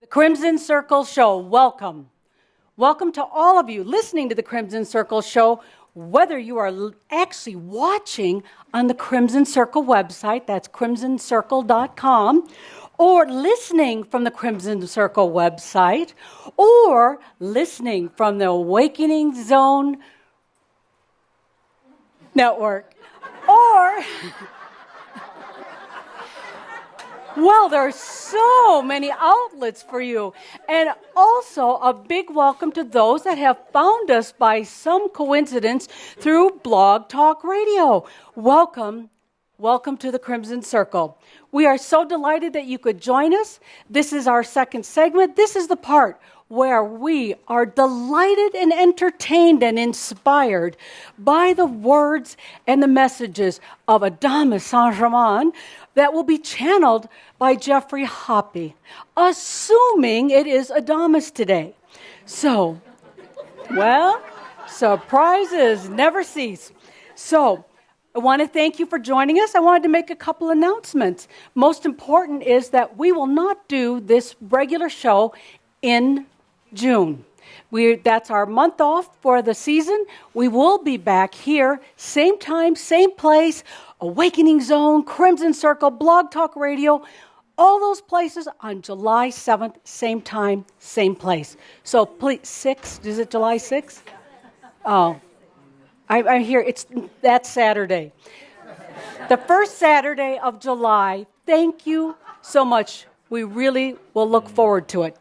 The Crimson Circle Show, welcome. Welcome to all of you listening to the Crimson Circle Show, whether you are actually watching on the Crimson Circle website, that's crimsoncircle.com, or listening from the Crimson Circle website, or listening from the Awakening Zone network, or... Well, there's so many outlets for you. And also a big welcome to those that have found us by some coincidence through Blog Talk Radio. Welcome. Welcome to the Crimson Circle. We are so delighted that you could join us. This is our second segment. This is the part where we are delighted and entertained and inspired by the words and the messages of Adamus Saint-Germain that will be channeled by Jeffrey Hoppe, assuming it is Adamus today. So, well, surprises never cease. So, I want to thank you for joining us. I wanted to make a couple announcements. Most important is that we will not do this regular show in June. That's our month off for the season. We will be back here, same time, same place, Awakening Zone, Crimson Circle, Blog Talk Radio, all those places on July 7th, same time, same place. So please, 6th, is it July 6th? Oh, I'm here, it's that Saturday. The first Saturday of July, thank you so much. We really will look forward to it.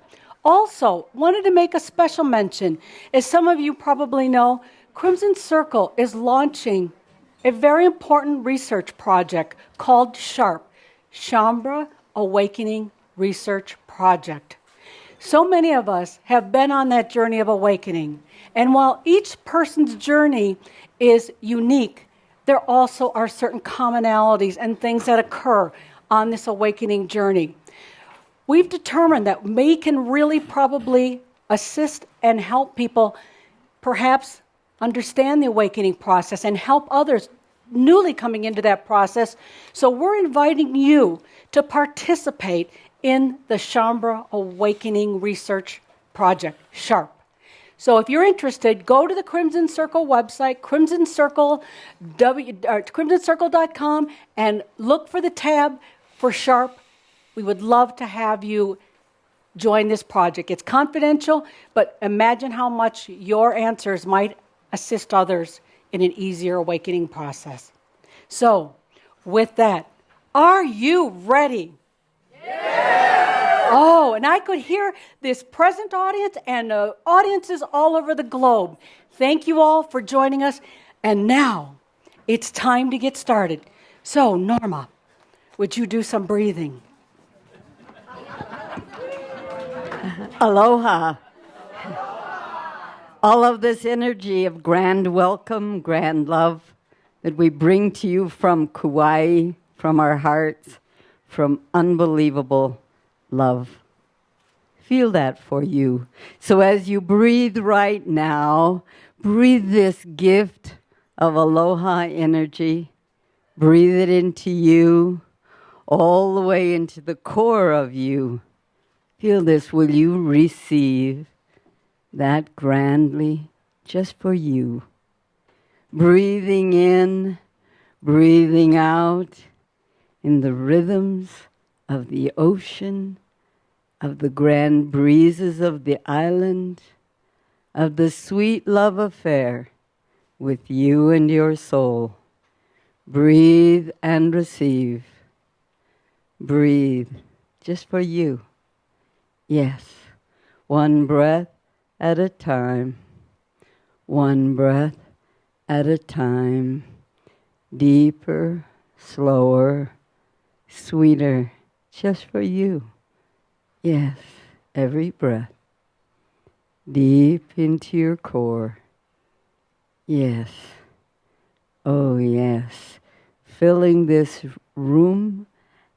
Also, wanted to make a special mention. As some of you probably know, Crimson Circle is launching a very important research project called SHARP, Shambra Awakening Research Project. So many of us have been on that journey of awakening. And while each person's journey is unique, there also are certain commonalities and things that occur on this awakening journey. We've determined that we can really probably assist and help people perhaps understand the awakening process and help others newly coming into that process. So we're inviting you to participate in the Shambra Awakening Research Project, SHARP. So if you're interested, go to the Crimson Circle website, crimsoncircle.com, and look for the tab for SHARP. We would love to have you join this project. It's confidential, but imagine how much your answers might assist others in an easier awakening process. So, with that, are you ready? Yeah! Oh, and I could hear this present audience and audiences all over the globe. Thank you all for joining us. And now, it's time to get started. So, Norma, would you do some breathing? Aloha. All of this energy of grand welcome, grand love that we bring to you from Kauai, from our hearts, from unbelievable love. Feel that for you. So as you breathe right now, breathe this gift of aloha energy. Breathe it into you, all the way into the core of you. Feel this. Will you receive that grandly just for you? Breathing in, breathing out in the rhythms of the ocean, of the grand breezes of the island, of the sweet love affair with you and your soul. Breathe and receive. Breathe just for you. Yes, one breath at a time, one breath at a time, deeper, slower, sweeter, just for you. Yes, every breath, deep into your core. Yes, oh yes, filling this room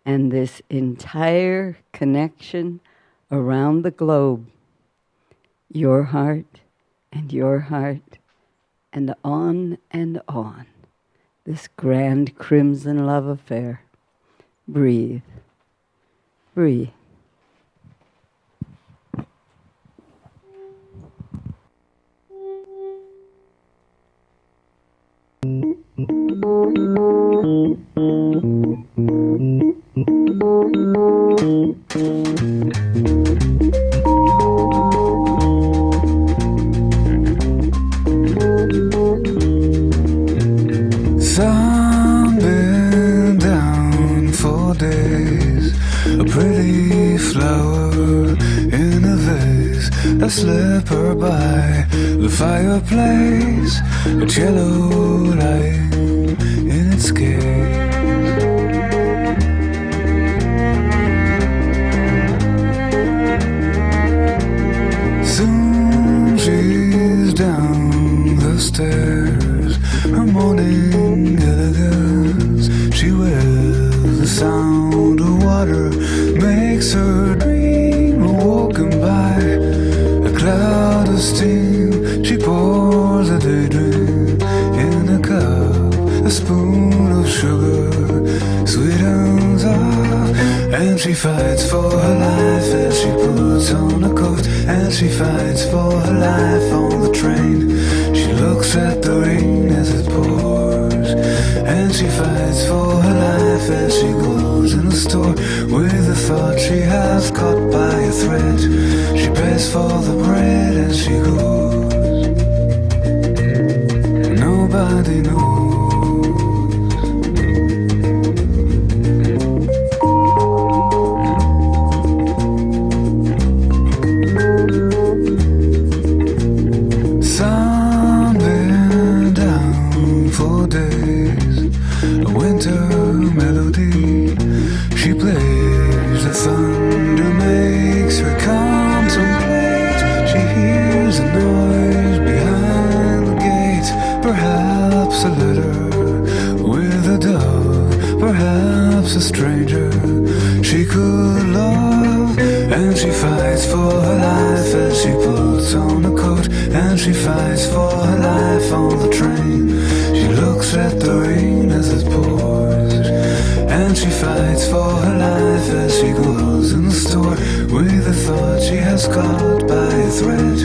and this entire connection around the globe, your heart, and on, this grand crimson love affair. Breathe, breathe. Sun been down for days, a pretty flower in a vase. I slip her by the fireplace, a cello lying in its case. Soon she's down the stairs, her morning elegance she wears. The sound of water makes her dream of walking by a cloud of steam. She pours a daydream in a cup, a spoon of sugar sweetens up, and she fights for her life as she puts on a coat, and she fights for her life on the train. She looks at the rain as it pours, and she fights for her life as she goes in the store with the thought she has caught by a thread. She pays for the bread and she goes. Nobody knows. Sun been down for days, a winter melody. She plays, the thunder makes her contemplate. She hears a noise behind the gate, perhaps a letter with a dove, perhaps a stranger she could love. And she fights for her life as she puts on a coat, and she fights for her life on the train. She looks at the rain as it pours, and she fights for her life as she goes in the store with the thought she has caught by a thread.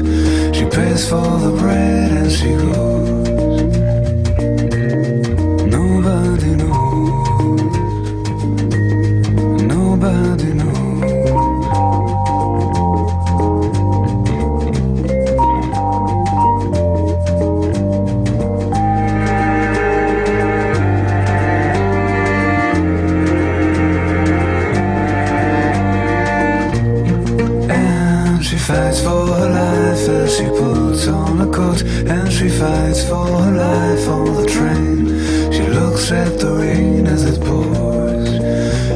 She pays for the bread and she goes. Nobody knows. Nobody knows. She fights for her life as she puts on a coat, and she fights for her life on the train. She looks at the rain as it pours,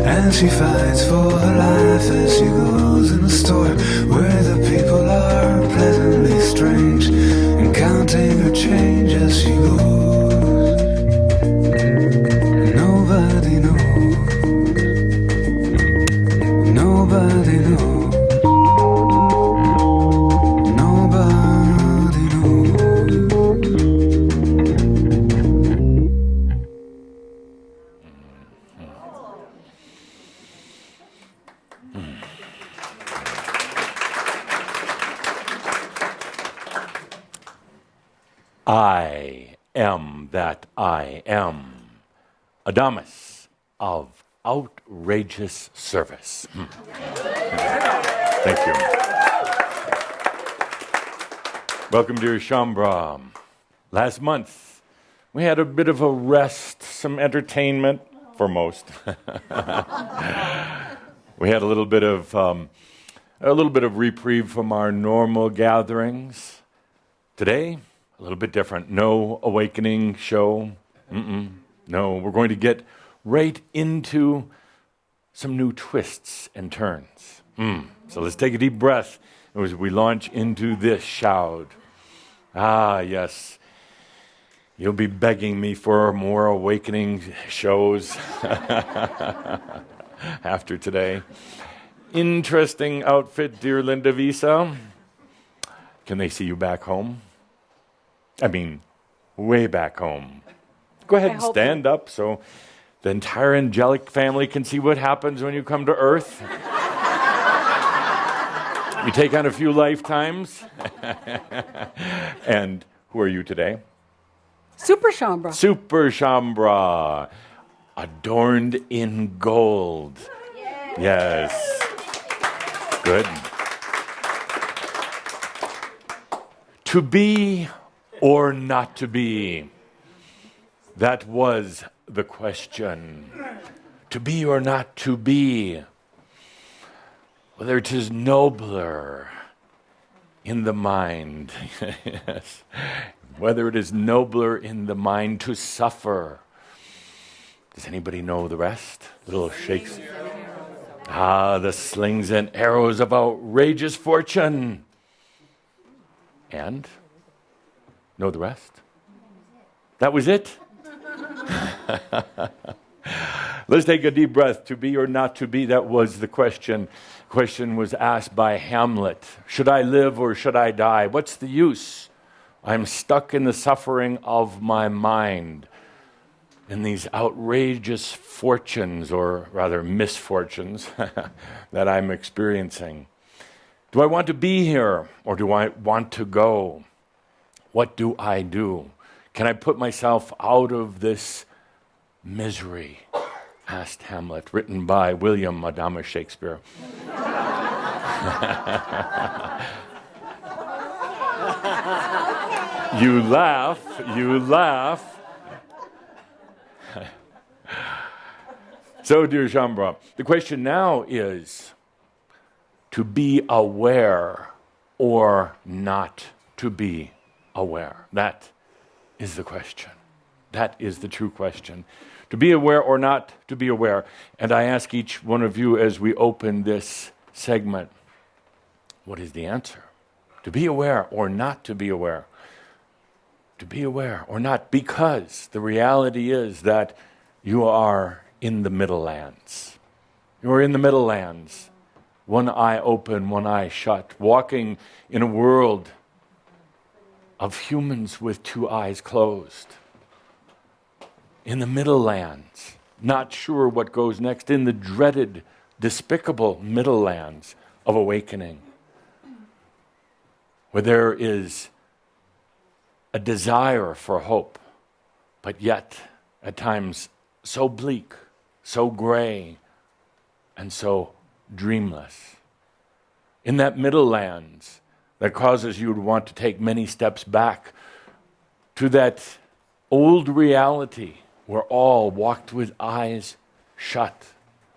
and she fights for her life as she goes in the store where the people are pleasantly strange, and counting her change as she goes. Nobody knows. Nobody knows. I am that I am. Adamus of outrageous service. Thank you. Welcome to Shambra. Last month, we had a bit of a rest, some entertainment for most. We had a little bit of reprieve from our normal gatherings. Today, a little bit different. No awakening show. No, we're going to get right into some new twists and turns. So let's take a deep breath as we launch into this Shoud. Ah, yes. You'll be begging me for more awakening shows after today. Interesting outfit, dear Linda Visa. Can they see you back home? I mean, way back home. Go ahead and stand up so the entire angelic family can see what happens when you come to Earth. You take on a few lifetimes. And who are you today? Super Shambra. Super Shambra, adorned in gold. Yes. Good. To be or not to be? That was the question. To be or not to be? Whether it is nobler in the mind, yes. Whether it is nobler in the mind to suffer. Does anybody know the rest? Little shakes. The slings and arrows of outrageous fortune. And? Know the rest? That was it? Let's take a deep breath. To be or not to be, that was the question. The question was asked by Hamlet. Should I live or should I die? What's the use? I'm stuck in the suffering of my mind, in these outrageous fortunes, or rather misfortunes, that I'm experiencing. Do I want to be here or do I want to go? What do I do? Can I put myself out of this misery? Asked Hamlet, written by William Adamus Shakespeare. You laugh. So, dear Shambra, the question now is to be aware or not to be aware. That is the question. That is the true question. To be aware or not to be aware. And I ask each one of you as we open this segment, what is the answer? To be aware or not to be aware? To be aware or not, because the reality is that you are in the Middle Lands. You are in the Middle Lands. One eye open, one eye shut, walking in a world of humans with two eyes closed. In the Middle Lands, not sure what goes next, in the dreaded, despicable Middle Lands of awakening, where there is a desire for hope, but yet at times so bleak, so gray, and so dreamless. In that Middle Lands that causes you to want to take many steps back to that old reality where all walked with eyes shut.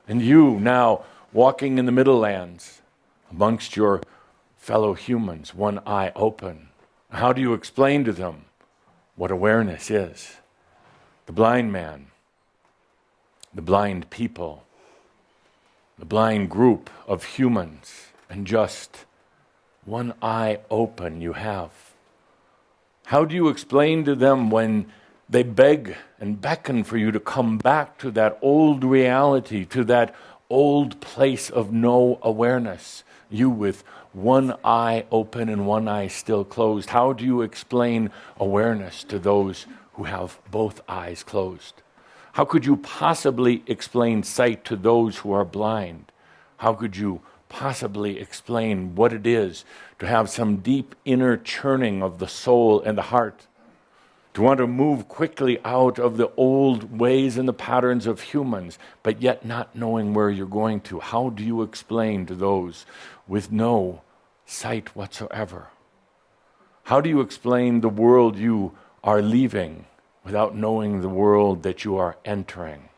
And you now walking in the Middle Lands amongst your fellow humans, one eye open. How do you explain to them what awareness is? The blind man, the blind people, the blind group of humans, and just one eye open you have. How do you explain to them when they beg and beckon for you to come back to that old reality, to that old place of no awareness? You with one eye open and one eye still closed. How do you explain awareness to those who have both eyes closed? How could you possibly explain sight to those who are blind? How could you possibly explain what it is to have some deep inner churning of the soul and the heart? To want to move quickly out of the old ways and the patterns of humans, but yet not knowing where you're going to. How do you explain to those with no sight whatsoever? How do you explain the world you are leaving without knowing the world that you are entering?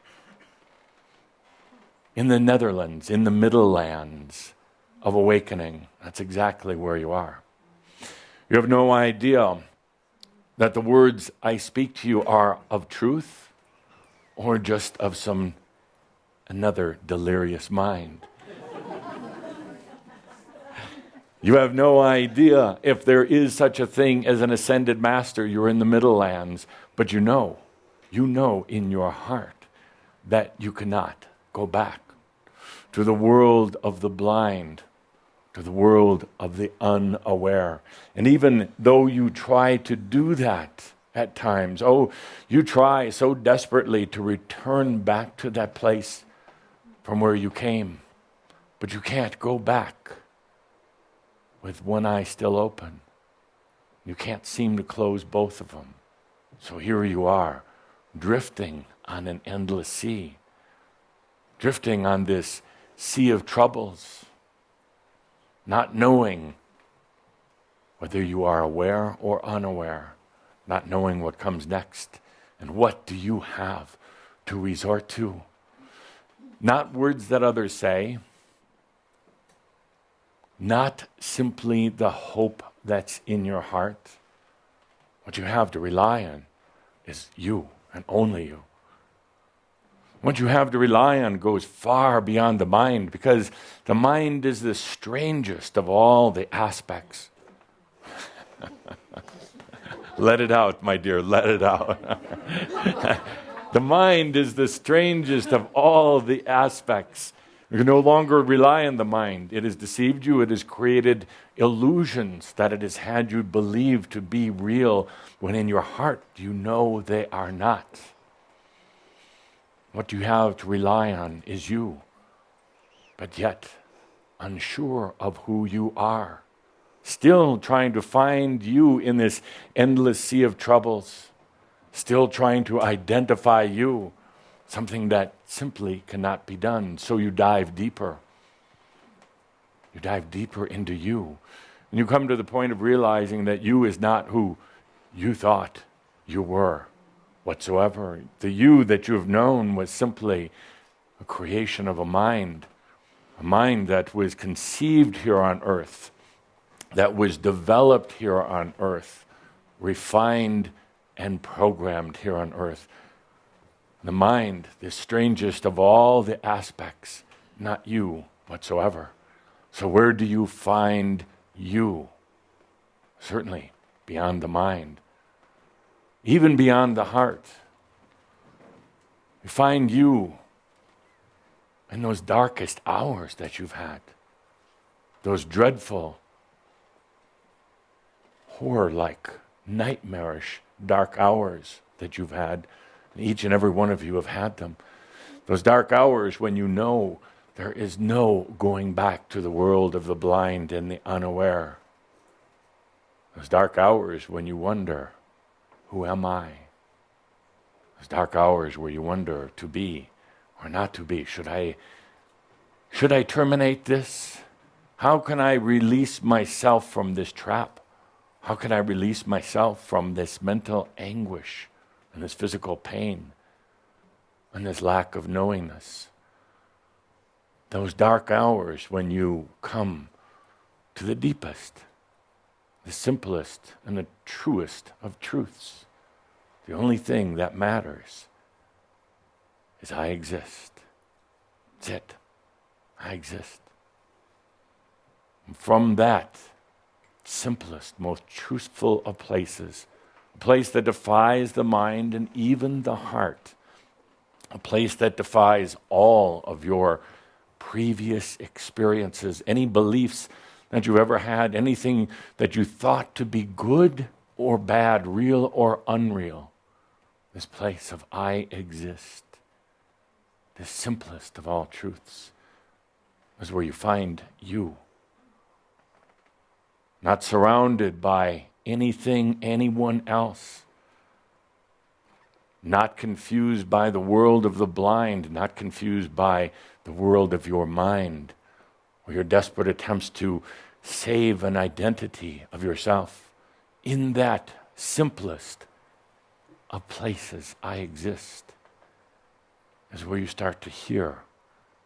In the Netherlands, in the Middle Lands of awakening, that's exactly where you are. You have no idea that the words I speak to you are of truth or just of some another delirious mind. You have no idea if there is such a thing as an ascended master. You're in the Middle Lands, but you know in your heart that you cannot go back to the world of the blind, to the world of the unaware. And even though you try to do that at times, you try so desperately to return back to that place from where you came, but you can't go back with one eye still open. You can't seem to close both of them. So here you are, drifting on an endless sea, drifting on this sea of troubles, not knowing whether you are aware or unaware, not knowing what comes next, and what do you have to resort to. Not words that others say, not simply the hope that's in your heart. What you have to rely on is you and only you. What you have to rely on goes far beyond the mind, because the mind is the strangest of all the aspects. Let it out, my dear, let it out. The mind is the strangest of all the aspects. You can no longer rely on the mind. It has deceived you. It has created illusions that it has had you believe to be real, when in your heart you know they are not. What you have to rely on is you, but yet unsure of who you are. Still trying to find you in this endless sea of troubles. Still trying to identify you, something that simply cannot be done. So you dive deeper. You dive deeper into you. And you come to the point of realizing that you is not who you thought you were whatsoever. The you that you have known was simply a creation of a mind that was conceived here on earth, that was developed here on earth, refined and programmed here on earth. The mind, the strangest of all the aspects, not you whatsoever. So where do you find you? Certainly beyond the mind, even beyond the heart. You find you in those darkest hours that you've had, those dreadful, horror-like, nightmarish, dark hours that you've had. Each and every one of you have had them. Those dark hours when you know there is no going back to the world of the blind and the unaware. Those dark hours when you wonder, who am I? Those dark hours where you wonder, to be or not to be. Should I terminate this? How can I release myself from this trap? How can I release myself from this mental anguish and this physical pain and this lack of knowingness? Those dark hours when you come to the deepest, the simplest, and the truest of truths. The only thing that matters is I exist. That's it. I exist. And from that simplest, most truthful of places, a place that defies the mind and even the heart, a place that defies all of your previous experiences, any beliefs that you've ever had, anything that you thought to be good or bad, real or unreal. This place of I exist, the simplest of all truths, is where you find you. Not surrounded by anything, anyone else. Not confused by the world of the blind, not confused by the world of your mind, or your desperate attempts to save an identity of yourself. In that simplest of places, I exist, is where you start to hear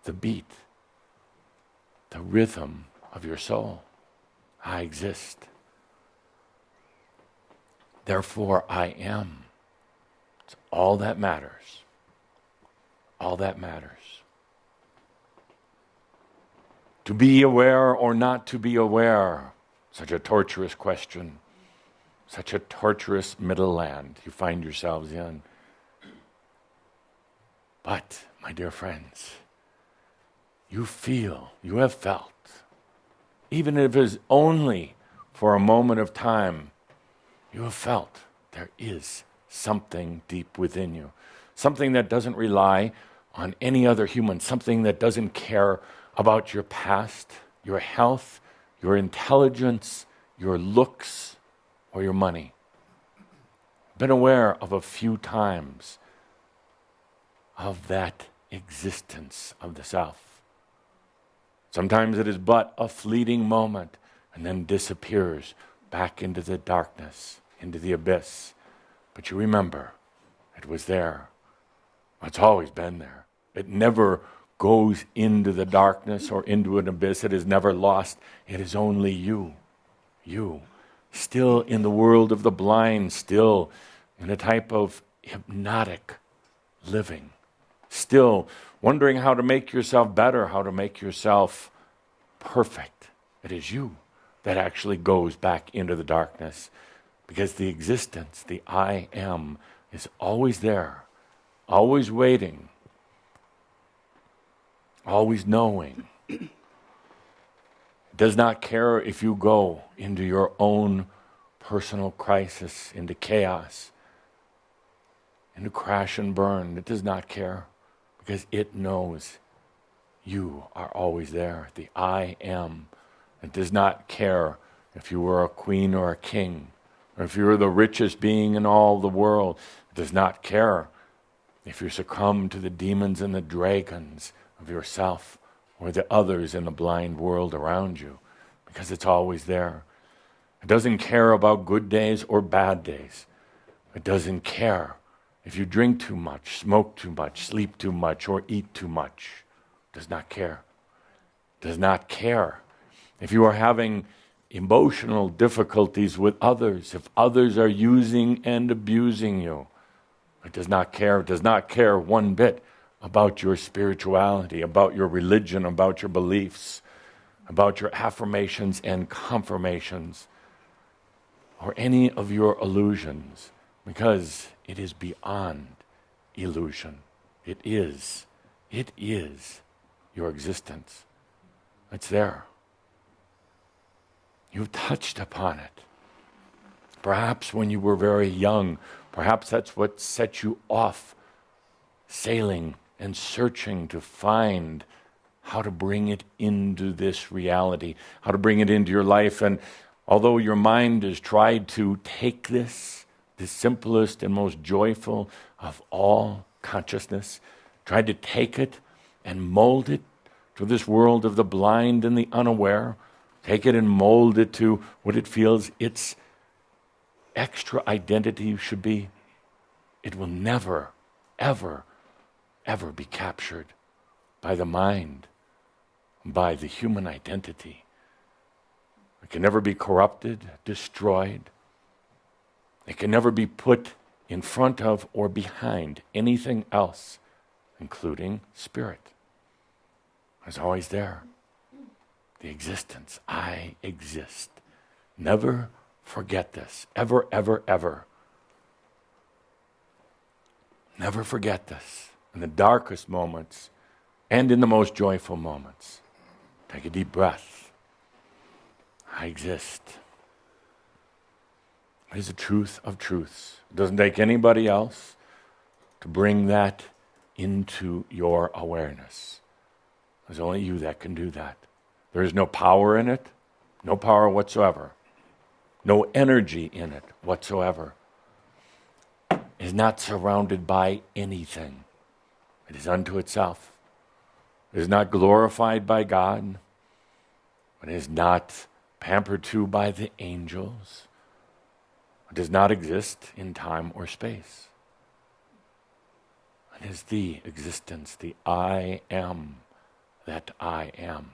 the beat, the rhythm of your soul. I exist. Therefore, I am. It's all that matters. All that matters. To be aware or not to be aware, such a torturous question, such a torturous middle land you find yourselves in. But, my dear friends, you feel, you have felt, even if it is only for a moment of time, you have felt there is something deep within you. Something that doesn't rely on any other human. Something that doesn't care about your past, your health, your intelligence, your looks, or your money. been aware of a few times of that existence of the self. Sometimes it is but a fleeting moment and then disappears back into the darkness, into the abyss. But you remember, it was there. It's always been there. It never goes into the darkness or into an abyss. It is never lost. It is only you. You. Still in the world of the blind, still in a type of hypnotic living. Still wondering how to make yourself better, how to make yourself perfect. It is you that actually goes back into the darkness. Because the existence, the I am, is always there, always waiting, always knowing. It does not care if you go into your own personal crisis, into chaos, into crash and burn. It does not care because it knows you are always there, the I am. It does not care if you were a queen or a king, or if you were the richest being in all the world. It does not care if you succumb to the demons and the dragons of yourself or the others in the blind world around you, because it's always there. It doesn't care about good days or bad days. It doesn't care if you drink too much, smoke too much, sleep too much, or eat too much. It does not care. It does not care if you are having emotional difficulties with others, if others are using and abusing you. It does not care. It does not care one bit about your spirituality, about your religion, about your beliefs, about your affirmations and confirmations, or any of your illusions, because it is beyond illusion. It is your existence. It's there. You've touched upon it. Perhaps when you were very young, perhaps that's what set you off sailing and searching to find how to bring it into this reality, how to bring it into your life. And although your mind has tried to take this, the simplest and most joyful of all consciousness, tried to take it and mold it to this world of the blind and the unaware, take it and mold it to what it feels its extra identity should be, it will never, ever, ever be captured by the mind, by the human identity. It can never be corrupted, destroyed. It can never be put in front of or behind anything else, including spirit. It's always there. The existence. I exist. Never forget this. Ever, ever, ever. Never forget this. In the darkest moments and in the most joyful moments. Take a deep breath. I exist. It is the truth of truths. It doesn't take anybody else to bring that into your awareness. There's only you that can do that. There is no power in it, no power whatsoever. No energy in it whatsoever. It is not surrounded by anything. It is unto itself. It is not glorified by God. It is not pampered to by the angels. It does not exist in time or space. It is the existence, the I am that I am.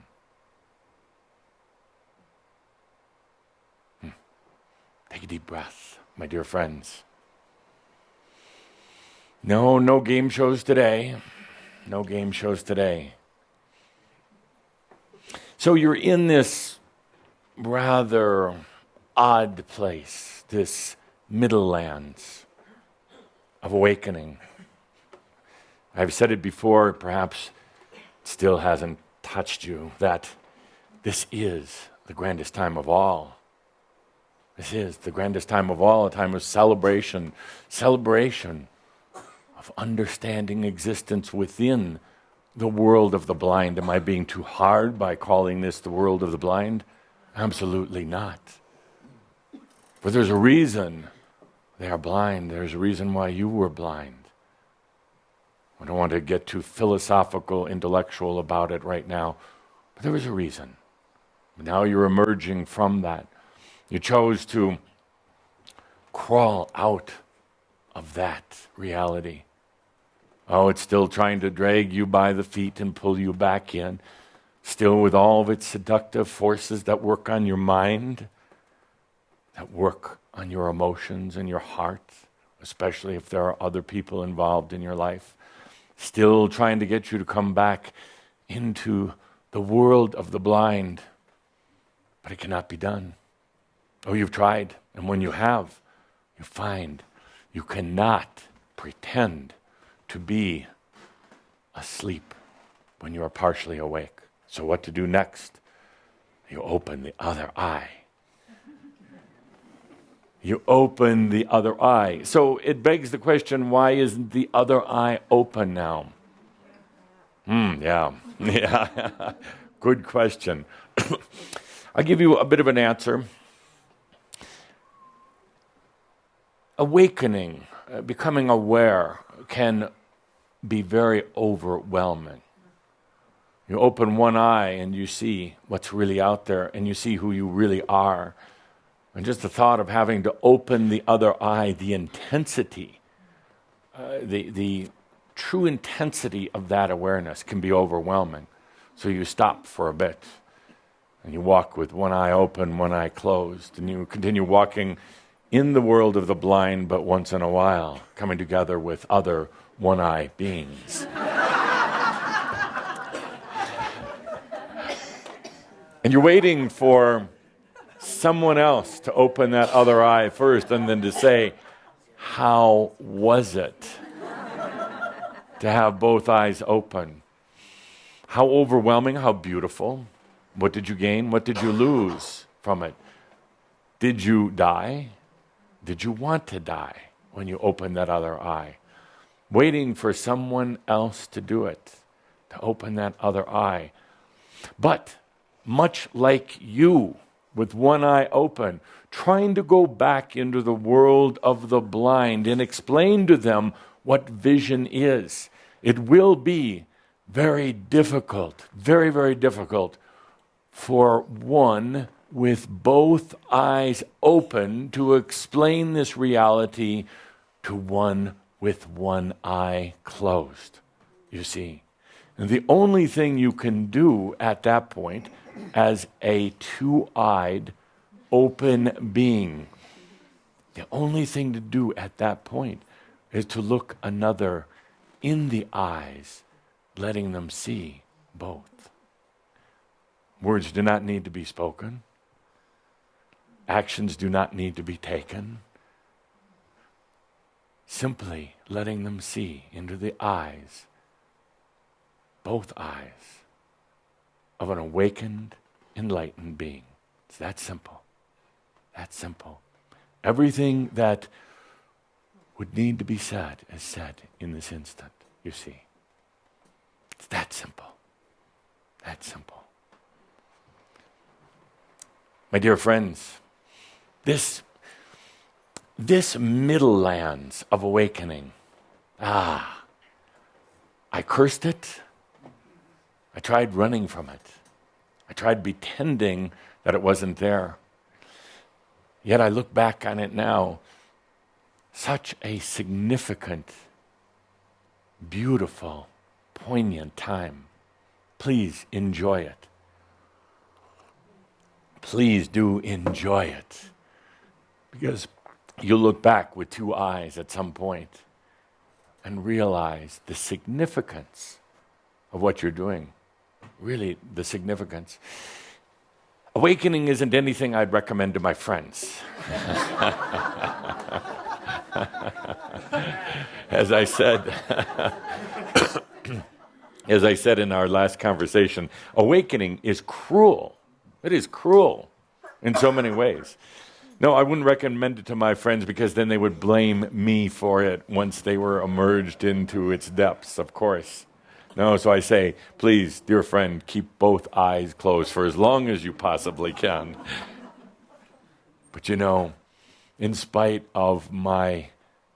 Take a deep breath, my dear friends. No game shows today. No game shows today. So you're in this rather odd place, this middle lands of awakening. I've said it before, perhaps it still hasn't touched you, that this is the grandest time of all. This is the grandest time of all, a time of celebration of understanding existence within the world of the blind. Am I being too hard by calling this the world of the blind? Absolutely not. For there's a reason They are blind. There's a reason why you were blind. I don't want to get too philosophical, intellectual about it right now, but there was a reason. Now you're emerging from that. You chose to crawl out of that reality. Oh, it's still trying to drag you by the feet and pull you back in, still with all of its seductive forces that work on your mind, that work on your emotions and your heart, especially if there are other people involved in your life, still trying to get you to come back into the world of the blind. But it cannot be done. Oh, you've tried, and when you have, you find you cannot pretend to be asleep when you are partially awake. So what to do next? You open the other eye. You open the other eye. So it begs the question, why isn't the other eye open now? Yeah. Good question. I'll give you a bit of an answer. Awakening, becoming aware, can be very overwhelming. You open one eye and you see what's really out there, and you see who you really are. And just the thought of having to open the other eye, the intensity, the true intensity of that awareness can be overwhelming. So you stop for a bit, and you walk with one eye open, one eye closed, and you continue walking in the world of the blind, but once in a while, coming together with other one-eye beings. And you're waiting for someone else to open that other eye first, and then to say, how was it to have both eyes open? How overwhelming, how beautiful. What did you gain? What did you lose from it? Did you die? Did you want to die when you opened that other eye? Waiting for someone else to do it, to open that other eye. But much like you, with one eye open, trying to go back into the world of the blind and explain to them what vision is, it will be very difficult, very, very difficult for one with both eyes open to explain this reality to one with one eye closed, you see. And the only thing you can do at that point as a two-eyed open being, the only thing to do at that point is to look another in the eyes, letting them see both. Words do not need to be spoken. Actions do not need to be taken. Simply letting them see into the eyes, both eyes, of an awakened, enlightened being. It's that simple. That simple. Everything that would need to be said is said in this instant, you see. It's that simple. That simple. My dear friends, this middle lands of awakening, I cursed it. I tried running from it. I tried pretending that it wasn't there. Yet I look back on it now, such a significant, beautiful, poignant time. Please enjoy it. Please do enjoy it. Because you'll look back with two eyes at some point and realize the significance of what you're doing. Really, the significance. Awakening isn't anything I'd recommend to my friends. As I said in our last conversation, awakening is cruel. It is cruel in so many ways. No, I wouldn't recommend it to my friends because then they would blame me for it once they were emerged into its depths, of course. No, so I say, please, dear friend, keep both eyes closed for as long as you possibly can. But you know, in spite of my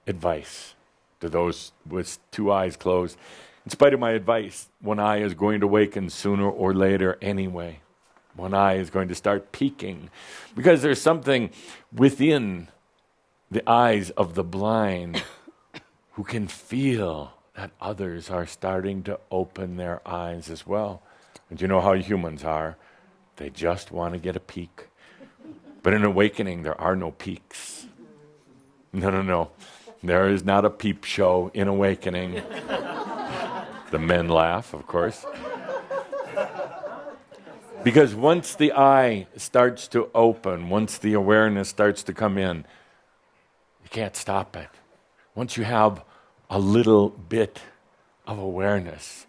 advice to those with two eyes closed. In spite of my advice, one eye is going to awaken sooner or later anyway. One eye is going to start peeking because there's something within the eyes of the blind who can feel that others are starting to open their eyes as well. And you know how humans are. They just want to get a peek. But in awakening, there are no peaks. No. There is not a peep show in awakening. The men laugh, of course. Because once the eye starts to open, once the awareness starts to come in, you can't stop it. Once you have a little bit of awareness,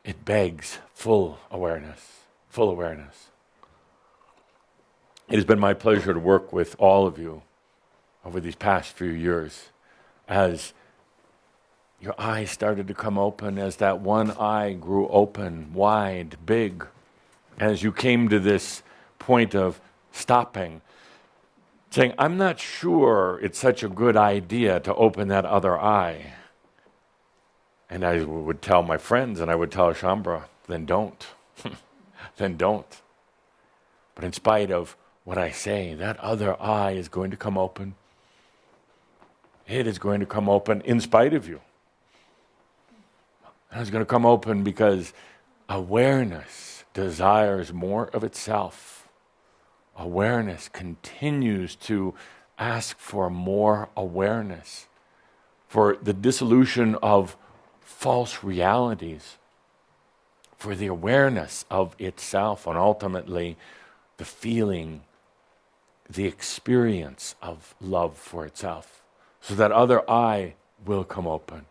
it begs full awareness, full awareness. It has been my pleasure to work with all of you over these past few years as your eyes started to come open, as that one eye grew open, wide, big, as you came to this point of stopping, saying, I'm not sure it's such a good idea to open that other eye. And I would tell my friends, and I would tell Shambra, then don't. Then don't. But in spite of what I say, that other eye is going to come open. It is going to come open in spite of you. And it's going to come open because awareness desires more of itself. Awareness continues to ask for more awareness, for the dissolution of false realities, for the awareness of itself, and ultimately the feeling, the experience of love for itself. So that other eye will come open.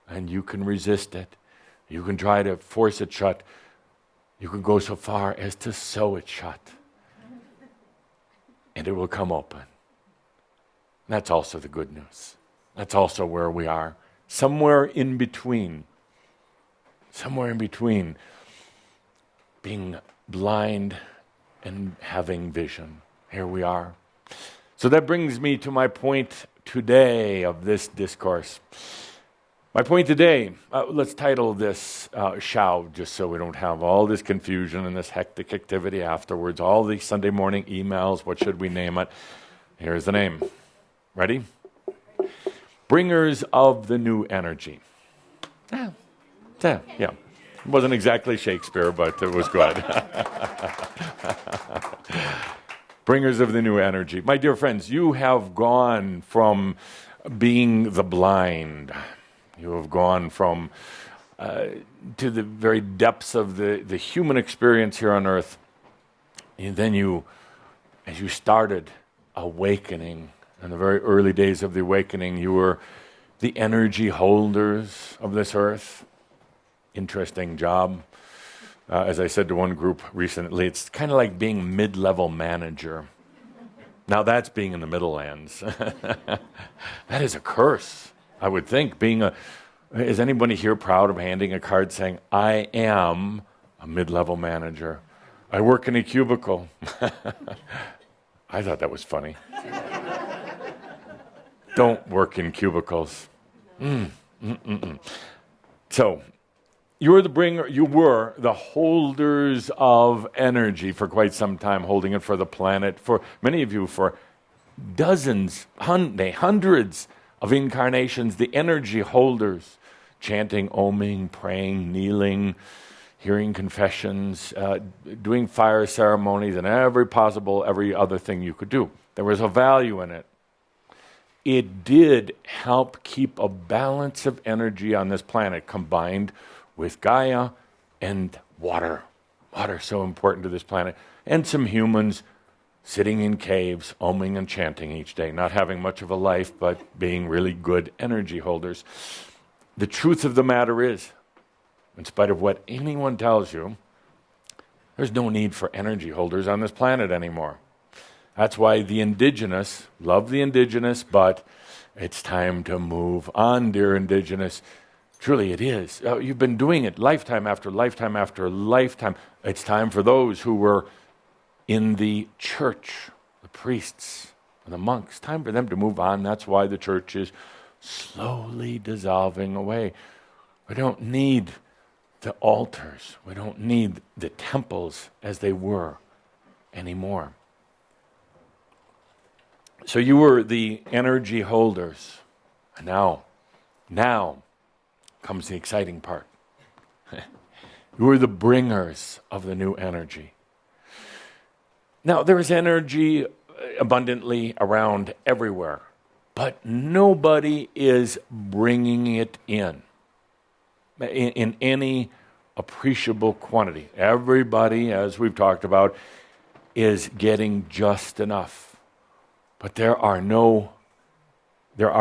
And you can resist it. You can try to force it shut. You can go so far as to sew it shut. And it will come open. That's also the good news. That's also where we are. Somewhere in between. Somewhere in between being blind and having vision. Here we are. So that brings me to my point today of this discourse. My point today, let's title this Shoud, just so we don't have all this confusion and this hectic activity afterwards, all these Sunday morning emails, what should we name it? Here's the name. Ready? Bringers of the New Energy. Yeah. It wasn't exactly Shakespeare, but it was good. Bringers of the New Energy. My dear friends, you have gone from being the blind. You have gone from to the very depths of the human experience here on earth. And then as you started awakening, in the very early days of the awakening, you were the energy holders of this earth. Interesting job. As I said to one group recently, it's kind of like being mid-level manager. Now that's being in the Middlelands. That is a curse, I would think. Is anybody here proud of handing a card saying, I am a mid-level manager. I work in a cubicle. I thought that was funny. Don't work in cubicles. So, you were the holders of energy for quite some time, holding it for the planet, for many of you for dozens, hundreds of incarnations, the energy holders, chanting, oming, praying, kneeling, hearing confessions, doing fire ceremonies, and every other thing you could do. There was a value in it. It did help keep a balance of energy on this planet, combined with Gaia and water. Water is so important to this planet. And some humans sitting in caves, oming and chanting each day, not having much of a life, but being really good energy holders. The truth of the matter is, in spite of what anyone tells you, there's no need for energy holders on this planet anymore. That's why the indigenous, love the indigenous, but it's time to move on, dear indigenous. Truly it is. You've been doing it lifetime after lifetime after lifetime. It's time for those who were in the church, the priests, the monks. Time for them to move on. That's why the church is slowly dissolving away. We don't need the altars. We don't need the temples as they were anymore. So you were the energy holders. And now comes the exciting part. You were the bringers of the new energy. Now, there is energy abundantly around everywhere, but nobody is bringing it in any appreciable quantity. Everybody, as we've talked about, is getting just enough. But there are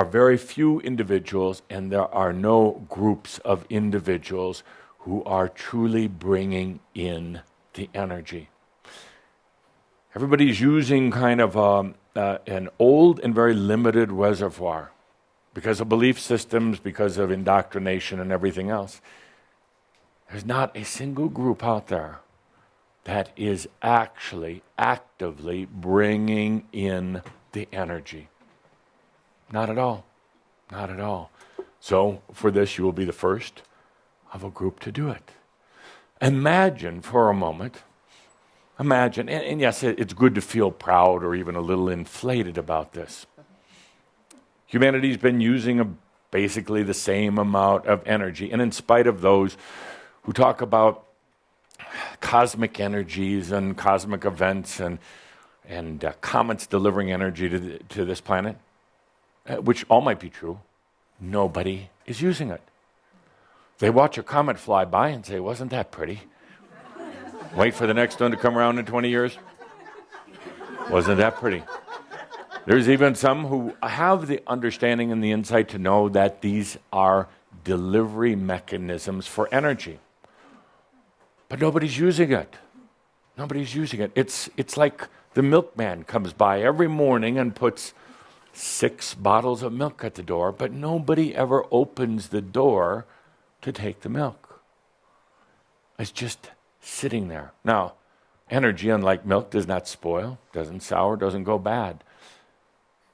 very few individuals, and there are no groups of individuals who are truly bringing in the energy. Everybody's using kind of an old and very limited reservoir because of belief systems, because of indoctrination and everything else. There's not a single group out there that is actually actively bringing in the energy. Not at all. Not at all. So for this, you will be the first of a group to do it. Imagine for a moment, and yes, it's good to feel proud or even a little inflated about this. Humanity's been using basically the same amount of energy, and in spite of those who talk about cosmic energies and cosmic events and comets delivering energy to this planet, which all might be true, nobody is using it. They watch a comet fly by and say, wasn't that pretty? Wait for the next one to come around in 20 years. Wasn't that pretty? There's even some who have the understanding and the insight to know that these are delivery mechanisms for energy. But nobody's using it. Nobody's using it. It's like the milkman comes by every morning and puts 6 bottles of milk at the door, but nobody ever opens the door to take the milk. It's just sitting there. Now, energy, unlike milk, does not spoil, doesn't sour, doesn't go bad.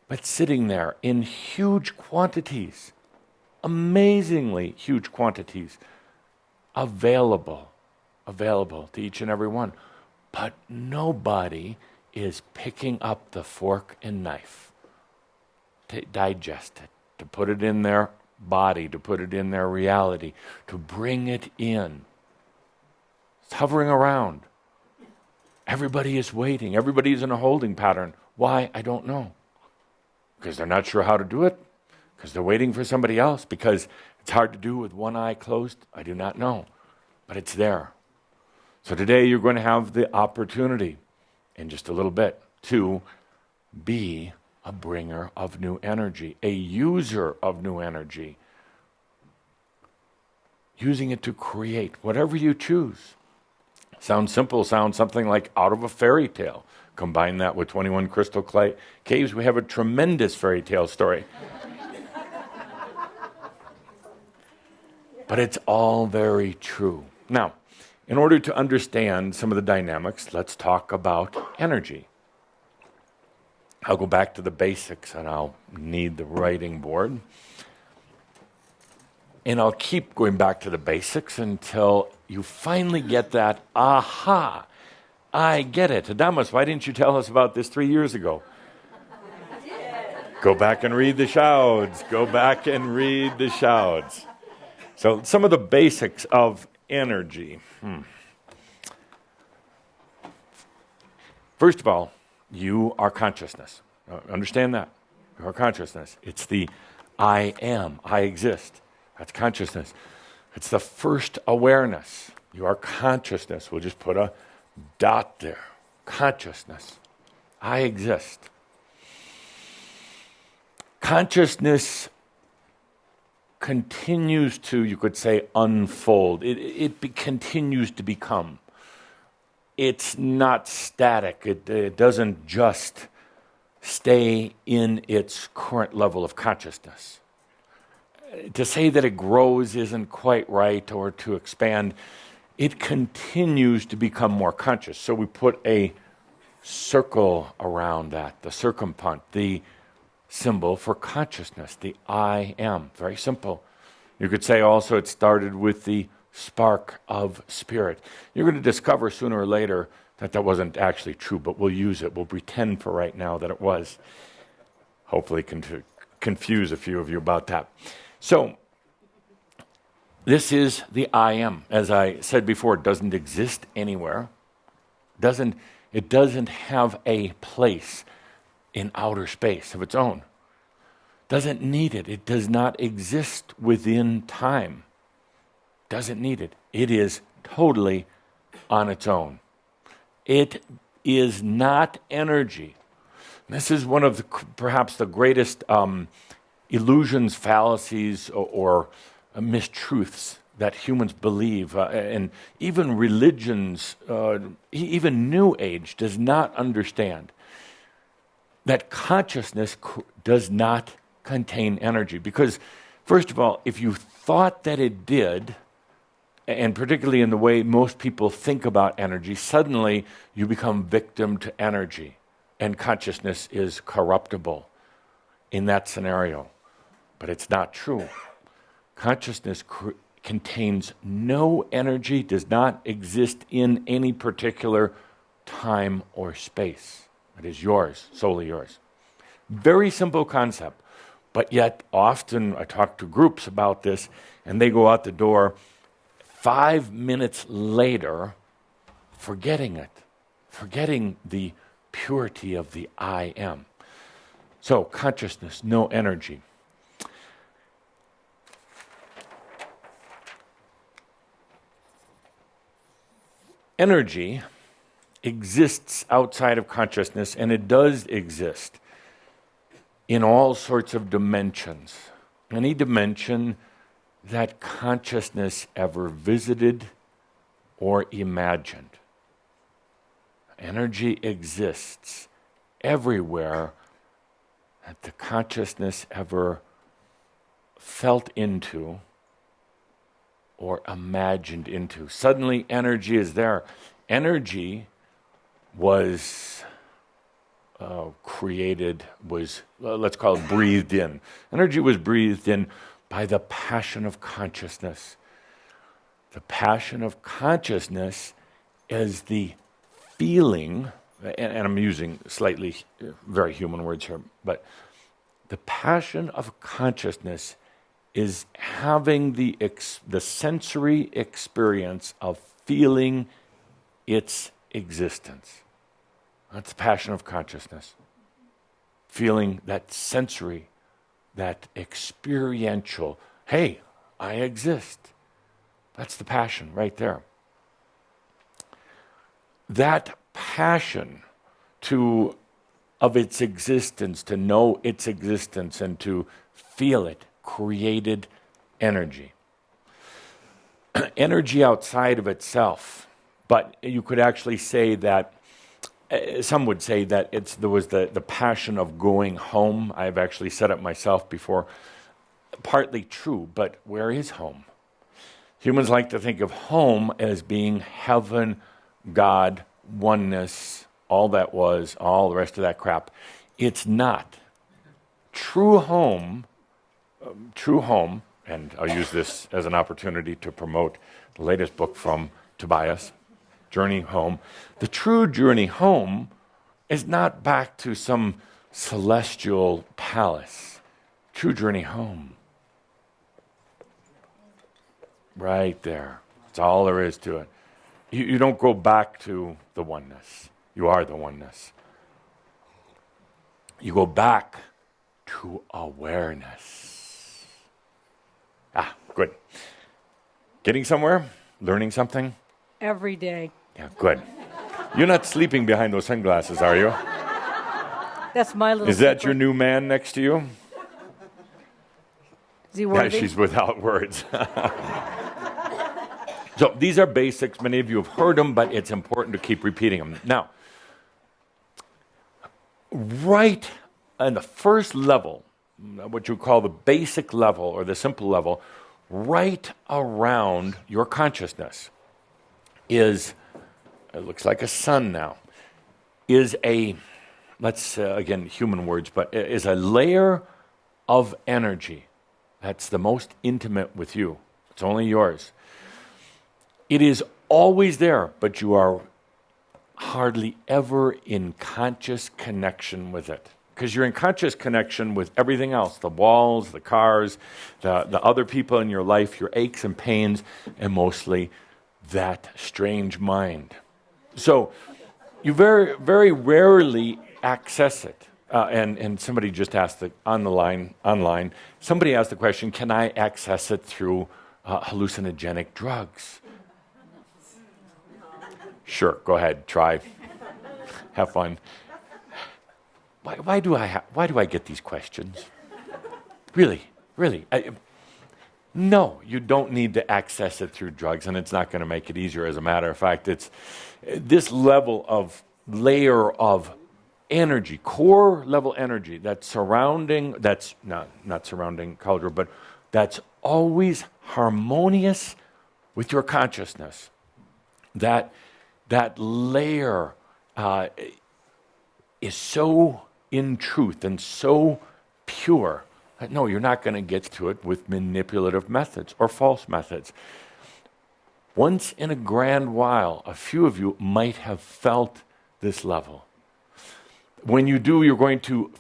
But sitting there in huge quantities, amazingly huge quantities, available to each and every one. But nobody is picking up the fork and knife to digest it, to put it in their body, to put it in their reality, to bring it in. It's hovering around. Everybody is waiting. Everybody is in a holding pattern. Why? I don't know. Because they're not sure how to do it. Because they're waiting for somebody else. Because it's hard to do with one eye closed. I do not know. But it's there. So today you're going to have the opportunity, in just a little bit, to be a bringer of new energy, a user of new energy. Using it to create whatever you choose. Sounds simple, sounds something like out of a fairy tale. Combine that with 21 crystal caves, we have a tremendous fairy tale story. But it's all very true. Now, in order to understand some of the dynamics, let's talk about energy. I'll go back to the basics, and I'll need the writing board. And I'll keep going back to the basics until you finally get that, aha, I get it. Adamus, why didn't you tell us about this 3 years ago? Go back and read the Shouds. Go back and read the Shouds. So some of the basics of energy. First of all, you are consciousness. Understand that. You are consciousness. It's the I am, I exist. That's consciousness. It's the first awareness. You are consciousness. We'll just put a dot there. Consciousness. I exist. Consciousness continues to, you could say, unfold. It continues to become. It's not static. It doesn't just stay in its current level of consciousness. To say that it grows isn't quite right, or to expand. It continues to become more conscious. So we put a circle around that, the circumpunt, the symbol for consciousness, the I am. Very simple. You could say also it started with the spark of spirit. You're going to discover sooner or later that that wasn't actually true, but we'll use it. We'll pretend for right now that it was. Hopefully confuse a few of you about that. So, this is the I am. As I said before, it doesn't exist anywhere. It doesn't have a place in outer space of its own. Doesn't need it. It does not exist within time. Doesn't need it. It is totally on its own. It is not energy. This is one of perhaps the greatest illusions, fallacies, or mistruths that humans believe, and even religions, even New Age does not understand that consciousness does not contain energy. Because, first of all, if you thought that it did, and particularly in the way most people think about energy, suddenly you become victim to energy, and consciousness is corruptible in that scenario. But it's not true. Consciousness contains no energy, does not exist in any particular time or space. It is yours, solely yours. Very simple concept, but yet often I talk to groups about this, and they go out the door 5 minutes later forgetting it, forgetting the purity of the I am. So, consciousness, no energy. Energy exists outside of consciousness, and it does exist in all sorts of dimensions. Any dimension that consciousness ever visited or imagined. Energy exists everywhere that the consciousness ever felt into or imagined into. Suddenly energy is there. Energy was created, let's call it breathed in. Energy was breathed in by the passion of consciousness. The passion of consciousness is the feeling, and I'm using slightly very human words here, but the passion of consciousness is having the sensory experience of feeling its existence. That's the passion of consciousness. Feeling that sensory, that experiential, hey, I exist. That's the passion right there. That passion of its existence, to know its existence and to feel it, created energy. Energy outside of itself. But you could actually say that, some would say that there was the passion of going home. I've actually said it myself before. Partly true, but where is home? Humans like to think of home as being heaven, God, oneness, all that was, all the rest of that crap. It's not. True home, and I'll use this as an opportunity to promote the latest book from Tobias, Journey Home. The true journey home is not back to some celestial palace. True journey home. Right there. That's all there is to it. You don't go back to the oneness. You are the oneness. You go back to awareness. Good. Getting somewhere? Learning something? Every day. Yeah, good. You're not sleeping behind those sunglasses, are you? That's my little Is that secret. your new man next to you? Is he Yeah, worthy? she's without words. So these are basics. Many of you have heard them, but it's important to keep repeating them. Now, right on the first level, what you call the basic level or the simple level, right around your consciousness is, it looks like a sun now. is a, let's, again, human words, but is a layer of energy that's the most intimate with you. It's only yours. It is always there, but you are hardly ever in conscious connection with it. Because you're in conscious connection with everything else, the walls, the cars, the other people in your life, your aches and pains, and mostly that strange mind. So you very, very rarely access it. And somebody just asked online, somebody asked the question, can I access it through hallucinogenic drugs? Sure, go ahead, try. Have fun. Why do I get these questions? Really? No, you don't need to access it through drugs, and it's not going to make it easier. As a matter of fact, it's this layer of energy, core level energy that's not surrounding culture, but that's always harmonious with your consciousness. That layer is so in truth and so pure that no, you're not going to get to it with manipulative methods or false methods. Once in a grand while, a few of you might have felt this level. When you do, you're going to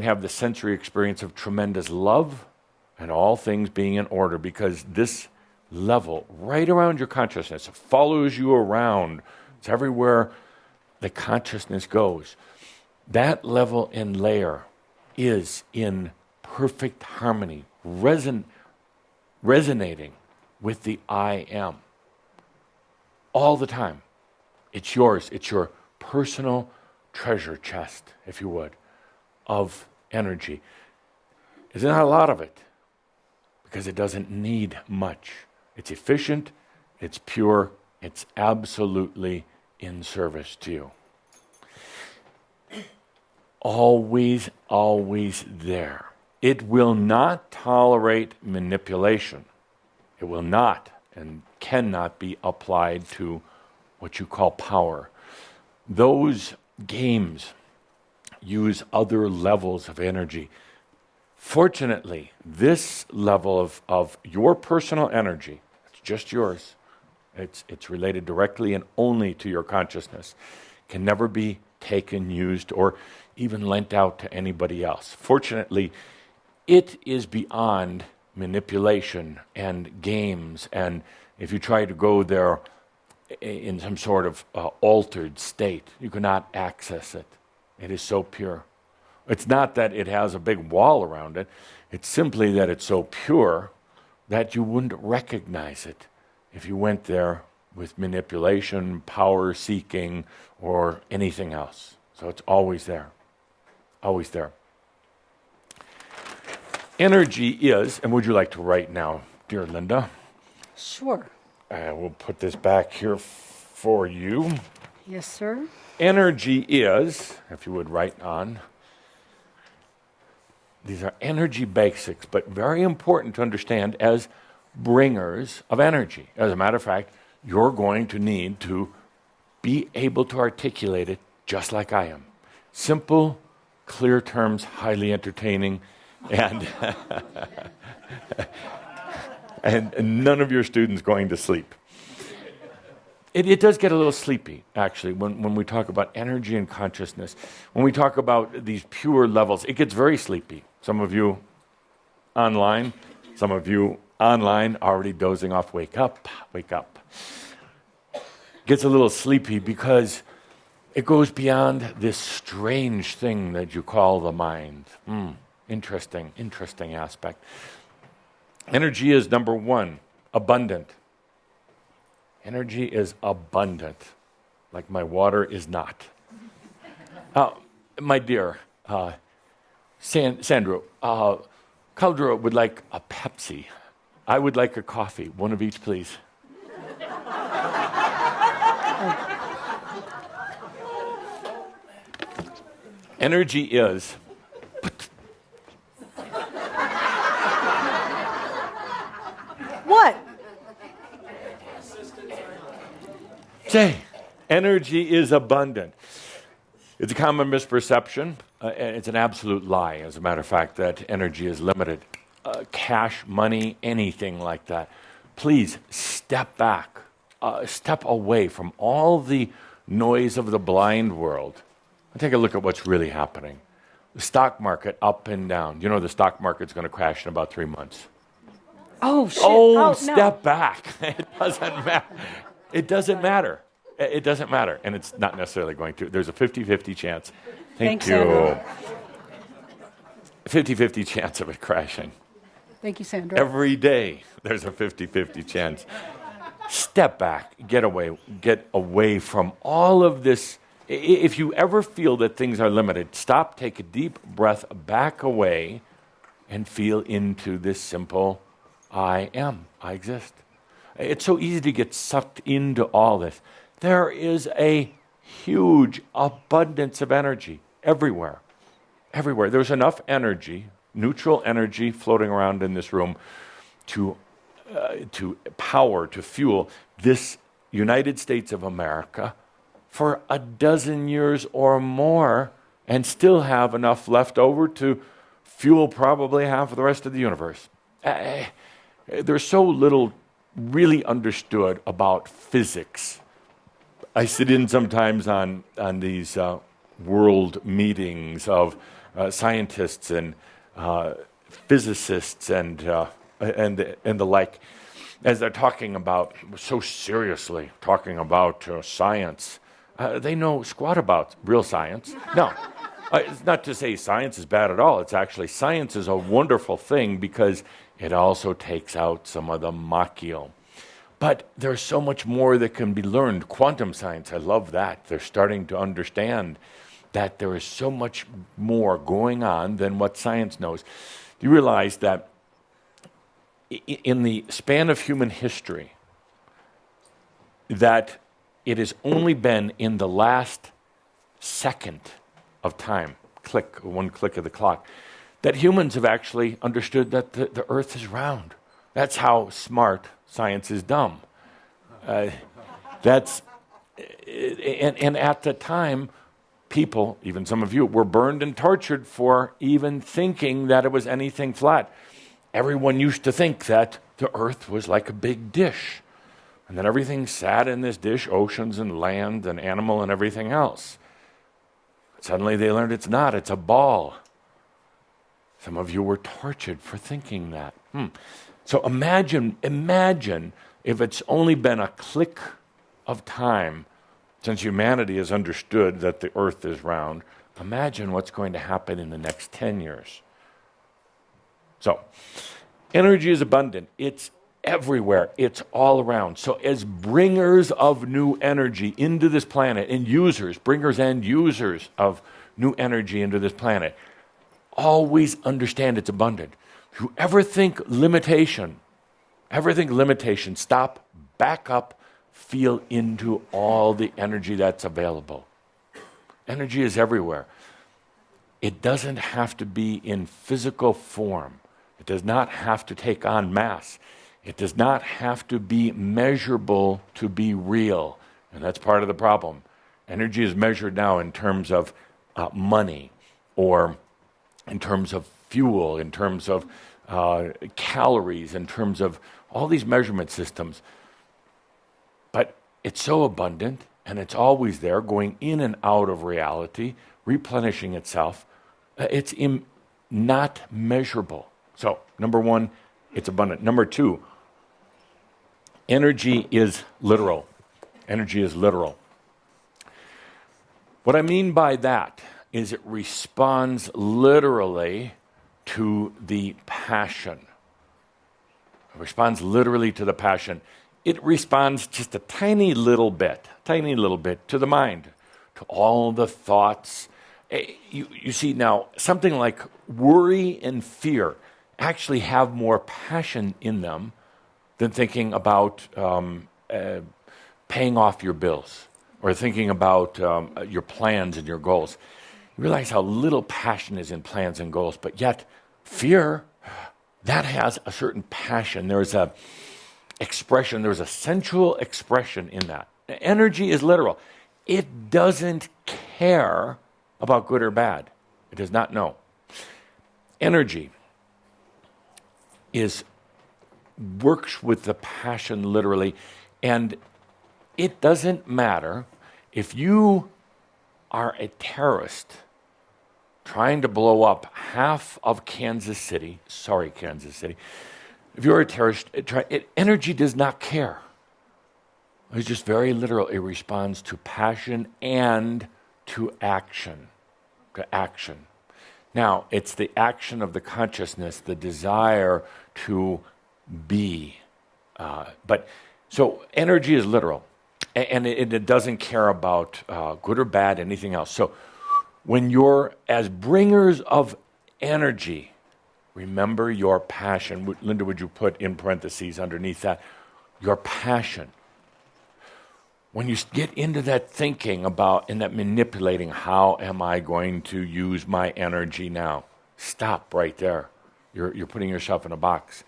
have the sensory experience of tremendous love and all things being in order, because this level right around your consciousness follows you around. It's everywhere the consciousness goes. That level and layer is in perfect harmony, resonating with the I am all the time. It's yours. It's your personal treasure chest, if you would, of energy. There's not a lot of it because it doesn't need much. It's efficient, it's pure, it's absolutely in service to you. Always, always there. It will not tolerate manipulation. It will not and cannot be applied to what you call power. Those games use other levels of energy. Fortunately, this level of your personal energy, it's just yours, it's related directly and only to your consciousness, can never be taken, used, or even lent out to anybody else. Fortunately, it is beyond manipulation and games, and if you try to go there in some sort of altered state, you cannot access it. It is so pure. It's not that it has a big wall around it. It's simply that it's so pure that you wouldn't recognize it if you went there with manipulation, power seeking, or anything else. So it's always there. Always there. Energy is, and would you like to write now, dear Linda? Sure. We'll put this back here for you. Yes, sir. Energy is, if you would write on, these are energy basics, but very important to understand as bringers of energy. As a matter of fact, you're going to need to be able to articulate it just like I am. Simple, clear terms, highly entertaining, and and none of your students going to sleep. It does get a little sleepy, actually, when we talk about energy and consciousness. When we talk about these pure levels, it gets very sleepy. Some of you online, some of you online already dozing off, wake up, wake up. Gets a little sleepy because it goes beyond this strange thing that you call the mind. Interesting aspect. Energy is number one, abundant. Energy is abundant, like my water is not. My dear, Sandra, Caldera would like a Pepsi. I would like a coffee. One of each, please. Energy is... What? Say, energy is abundant. It's a common misperception, and it's an absolute lie, as a matter of fact, that energy is limited. Cash, money, anything like that. Please step back, step away from all the noise of the blind world, and take a look at what's really happening. The stock market up and down. You know the stock market's going to crash in about 3 months. Oh, shit. Oh, no. step back. It doesn't matter. It doesn't matter. It doesn't matter. And it's not necessarily going to. There's a 50-50 chance. Thanks, you. Sandra. 50-50 chance of it crashing. Thank you, Sandra. Every day there's a 50-50 chance. Step back. Get away from all of this. If you ever feel that things are limited, stop, take a deep breath, back away, and feel into this simple I am. I exist. It's so easy to get sucked into all this. There is a huge abundance of energy everywhere. Everywhere. There's enough energy, neutral energy floating around in this room to power, to fuel this United States of America for a dozen years or more, and still have enough left over to fuel probably half of the rest of the universe. There's so little really understood about physics. I sit in sometimes on these world meetings of scientists and physicists and the like, as they're talking about, so seriously talking about science. They know squat about real science. No, it's not to say science is bad at all. It's actually, science is a wonderful thing because it also takes out some of the machio. But there's so much more that can be learned. Quantum science, I love that. They're starting to understand that there is so much more going on than what science knows. You realize that in the span of human history, that it has only been in the last second of time, one click of the clock, that humans have actually understood that the earth is round. That's how smart science is dumb. And at the time, people, even some of you, were burned and tortured for even thinking that it was anything flat. Everyone used to think that the earth was like a big dish, and that everything sat in this dish, oceans and land and animal and everything else. Suddenly they learned it's not, it's a ball. Some of you were tortured for thinking that. So imagine if it's only been a click of time since humanity has understood that the earth is round. Imagine what's going to happen in the next 10 years. So, energy is abundant. It's everywhere. It's all around. So as bringers of new energy into this planet, and bringers and users of new energy into this planet, always understand it's abundant. If you ever think limitation, stop, back up, feel into all the energy that's available. Energy is everywhere. It doesn't have to be in physical form. It does not have to take on mass. It does not have to be measurable to be real. And that's part of the problem. Energy is measured now in terms of money, or in terms of fuel, in terms of calories, in terms of all these measurement systems. But it's so abundant, and it's always there, going in and out of reality, replenishing itself. It's not measurable. So, number one, it's abundant. Number two, energy is literal. Energy is literal. What I mean by that is it responds literally to the passion. It responds literally to the passion. It responds just a tiny little bit to the mind, to all the thoughts. You see now, something like worry and fear actually have more passion in them than thinking about paying off your bills, or thinking about your plans and your goals. You realize how little passion is in plans and goals, but yet fear, that has a certain passion. There's a expression, there's a sensual expression in that. Energy is literal. It doesn't care about good or bad. It does not know. Energy works with the passion literally, and it doesn't matter if you are a terrorist trying to blow up half of Kansas City. Sorry, Kansas City. If you're a terrorist, energy does not care. It's just very literal. It responds to passion and to action. To action. Now, it's the action of the consciousness, the desire to be. So energy is literal, and it doesn't care about good or bad, anything else. So when you're, as bringers of energy, remember your passion. Linda, would you put in parentheses underneath that, your passion? When you get into that thinking about, and that manipulating, how am I going to use my energy now? Stop right there. You're putting yourself in a box.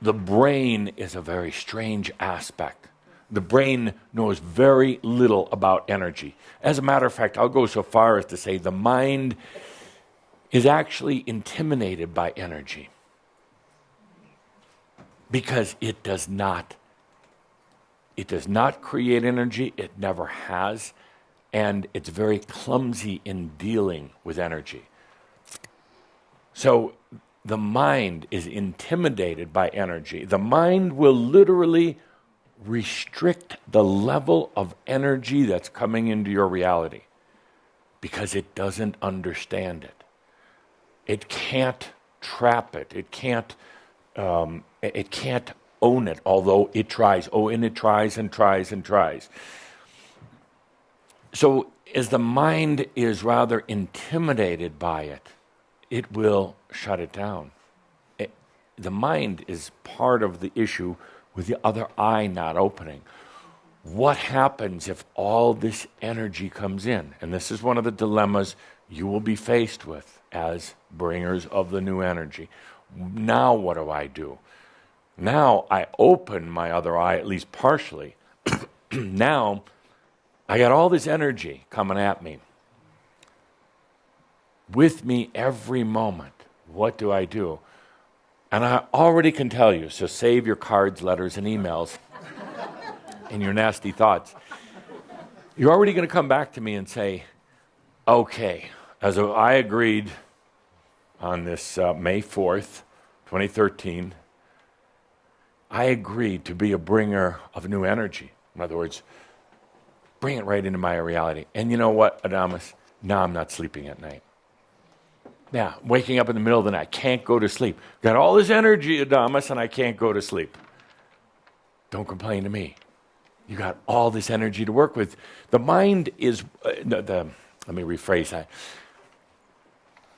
The brain is a very strange aspect. The brain knows very little about energy. As a matter of fact, I'll go so far as to say the mind is actually intimidated by energy because it does not create energy, it never has, and it's very clumsy in dealing with energy. So the mind is intimidated by energy. The mind will literally restrict the level of energy that's coming into your reality because it doesn't understand it. It can't trap it. It can't own it, although it tries. Oh, and it tries and tries and tries. So as the mind is rather intimidated by it, it will shut it down. The mind is part of the issue with the other eye not opening. What happens if all this energy comes in? And this is one of the dilemmas you will be faced with as bringers of the new energy. Now what do? Now I open my other eye, at least partially. Now I got all this energy coming at me, with me every moment. What do? And I already can tell you, so save your cards, letters, and emails, and your nasty thoughts. You're already going to come back to me and say, okay, as I agreed on this May 4th, 2013, I agreed to be a bringer of new energy. In other words, bring it right into my reality. And you know what, Adamus? Now I'm not sleeping at night. Yeah, waking up in the middle of the night, can't go to sleep. Got all this energy, Adamus, and I can't go to sleep. Don't complain to me. You got all this energy to work with. The mind is, let me rephrase that.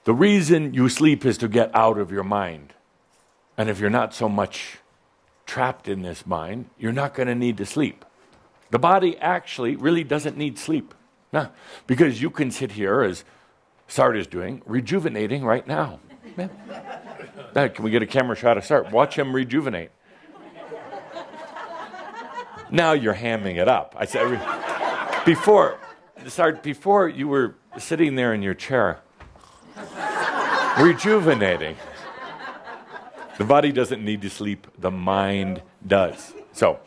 The reason you sleep is to get out of your mind. And if you're not so much trapped in this mind, you're not going to need to sleep. The body actually really doesn't need sleep. No, because you can sit here, as Sart is doing, rejuvenating right now. Now, can we get a camera shot of Sart? Watch him rejuvenate. Now you're hamming it up. I said, Sart, before you were sitting there in your chair, rejuvenating. The body doesn't need to sleep, the mind does. So,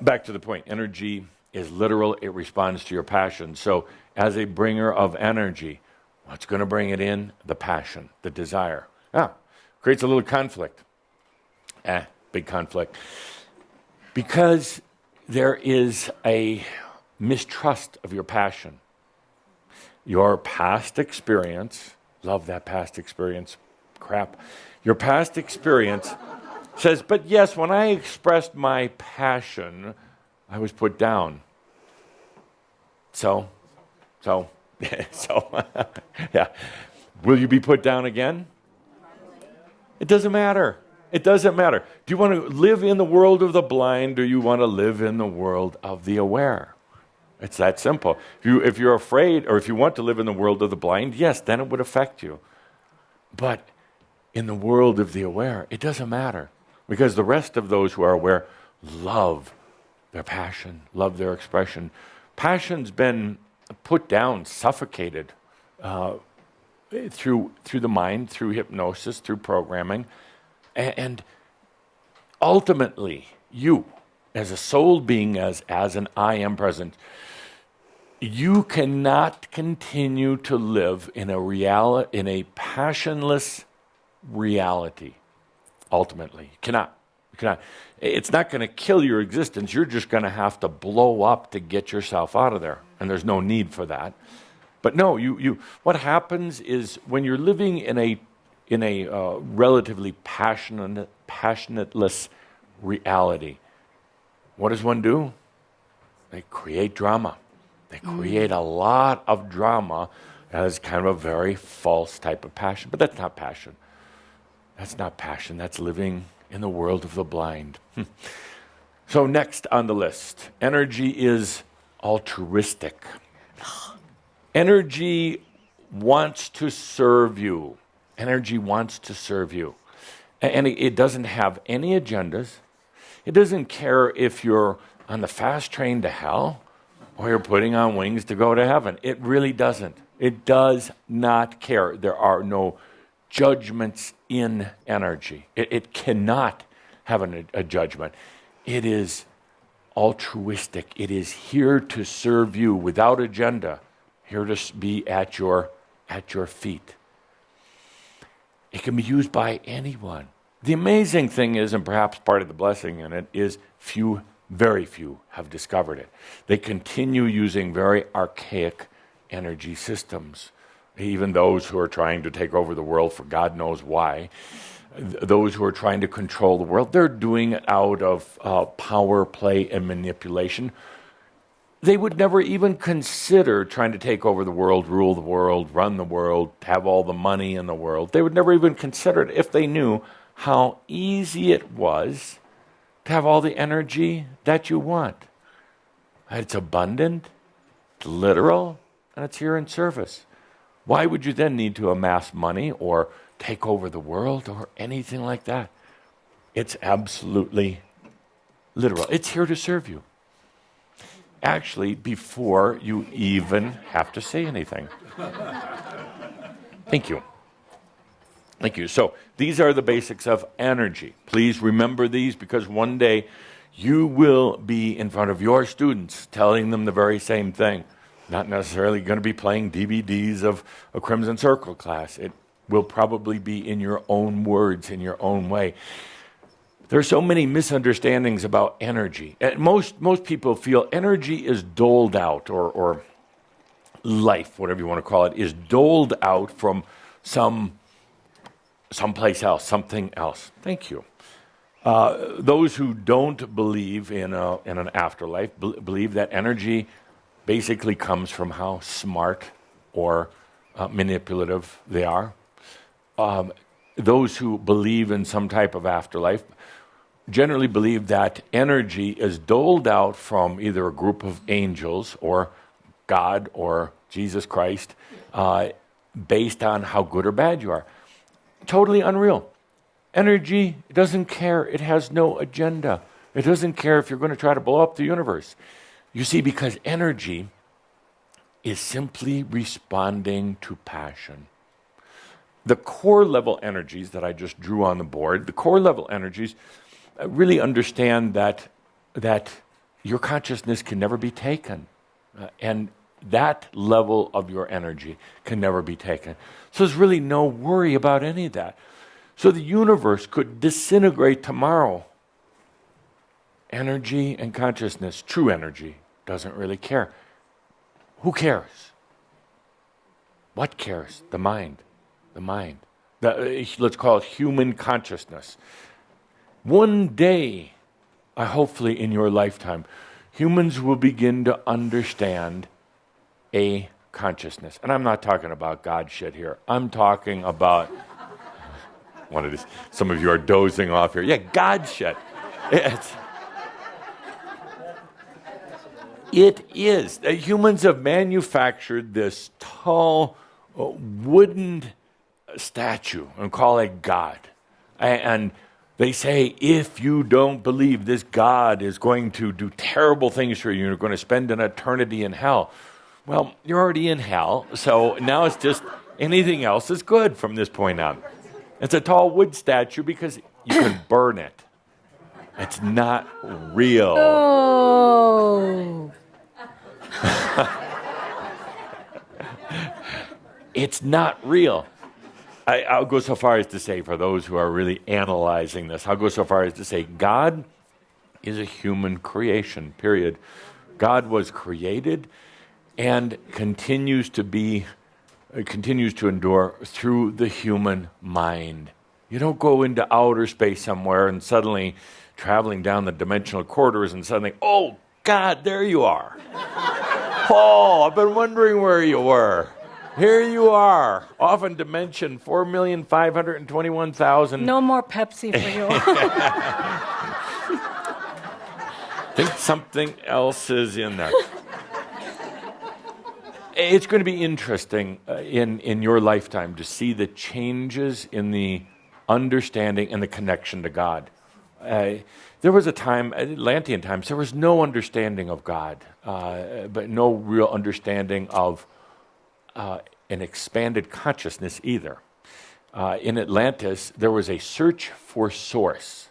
back to the point. Energy is literal, it responds to your passion. So, as a bringer of energy, what's going to bring it in? The passion, the desire. Creates a little conflict. Big conflict. Because there is a mistrust of your passion. Your past experience, love that past experience, crap. Your past experience says, but yes, when I expressed my passion, I was put down. So, yeah. Will you be put down again? It doesn't matter. It doesn't matter. Do you want to live in the world of the blind, or you want to live in the world of the aware? It's that simple. If you're afraid, or if you want to live in the world of the blind, yes, then it would affect you. But in the world of the aware, it doesn't matter. Because the rest of those who are aware love their passion, love their expression. Passion's been put down, suffocated through the mind, through hypnosis, through programming. And ultimately, you, as a soul being, as an I am present, you cannot continue to live in a passionless reality. Ultimately, you cannot. It's not going to kill your existence. You're just going to have to blow up to get yourself out of there, and there's no need for that. But no, you. What happens is when you're living in a relatively passionateless reality, what does one do? They create drama. They create a lot of drama as kind of a very false type of passion. But that's not passion. That's not passion. That's living in the world of the blind. So next on the list, energy is altruistic. Energy wants to serve you. Energy wants to serve you. And it doesn't have any agendas. It doesn't care if you're on the fast train to hell or you're putting on wings to go to heaven. It really doesn't. It does not care. There are no judgments in energy. It cannot have a judgment. It is altruistic. It is here to serve you without agenda, here to be at your feet. It can be used by anyone. The amazing thing is, and perhaps part of the blessing in it, is very few have discovered it. They continue using very archaic energy systems. Even those who are trying to take over the world for God knows why, those who are trying to control the world, they're doing it out of power play and manipulation. They would never even consider trying to take over the world, rule the world, run the world, have all the money in the world. They would never even consider it if they knew how easy it was to have all the energy that you want. It's abundant, it's literal, and it's here in service. Why would you then need to amass money or take over the world or anything like that? It's absolutely literal. It's here to serve you. Actually, before you even have to say anything. Thank you. Thank you. So these are the basics of energy. Please remember these, because one day you will be in front of your students telling them the very same thing. Not necessarily going to be playing DVDs of a Crimson Circle class. It will probably be in your own words, in your own way. There are so many misunderstandings about energy. And most people feel energy is doled out, or life, whatever you want to call it, is doled out from someplace else, something else. Thank you. Those who don't believe in an afterlife believe that energy basically comes from how smart or manipulative they are. Those who believe in some type of afterlife generally believe that energy is doled out from either a group of angels or God or Jesus Christ based on how good or bad you are. Totally unreal. Energy doesn't care. It has no agenda. It doesn't care if you're going to try to blow up the universe. You see, because energy is simply responding to passion. The core level energies that I just drew on the board, the core level energies really understand that your consciousness can never be taken. And that level of your energy can never be taken. So there's really no worry about any of that. So the universe could disintegrate tomorrow. Energy and consciousness, true energy, doesn't really care. Who cares? What cares? The mind. The mind. Let's call it human consciousness. One day, hopefully in your lifetime, humans will begin to understand a consciousness. And I'm not talking about God shit here. I'm talking about some of you are dozing off here. Yeah, God shit. It is. Humans have manufactured this tall wooden statue and call it God. And they say, if you don't believe this God is going to do terrible things for you, you're going to spend an eternity in hell. Well, you're already in hell, so now it's just anything else is good from this point on. It's a tall wood statue because you can burn it. It's not real. Oh. It's not real. I'll go so far as to say, for those who are really analyzing this, I'll go so far as to say God is a human creation, period. God was created and continues to endure through the human mind. You don't go into outer space somewhere and suddenly traveling down the dimensional corridors and suddenly, oh, God, there you are. Oh, I've been wondering where you were. Here you are, off in dimension 4,521,000. No more Pepsi for you. I think something else is in there. It's going to be interesting in your lifetime to see the changes in the understanding and the connection to God. There was a time, Atlantean times, there was no understanding of God, but no real understanding of an expanded consciousness either. In Atlantis, there was a search for source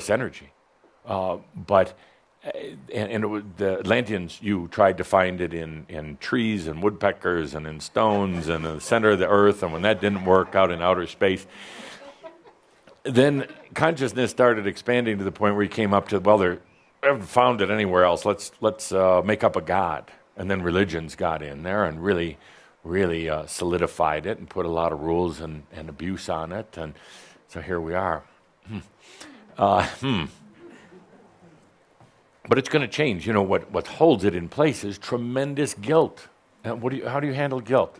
energy, but and it was, the Atlanteans, you tried to find it in trees and woodpeckers and in stones and in the center of the earth, and when that didn't work, out in outer space. Then consciousness started expanding to the point where you came up to, well, I haven't found it anywhere else. Let's make up a god. And then religions got in there and really solidified it and put a lot of rules and abuse on it. And so here we are. But it's going to change. You know, what holds it in place is tremendous guilt. Now, how do you handle guilt?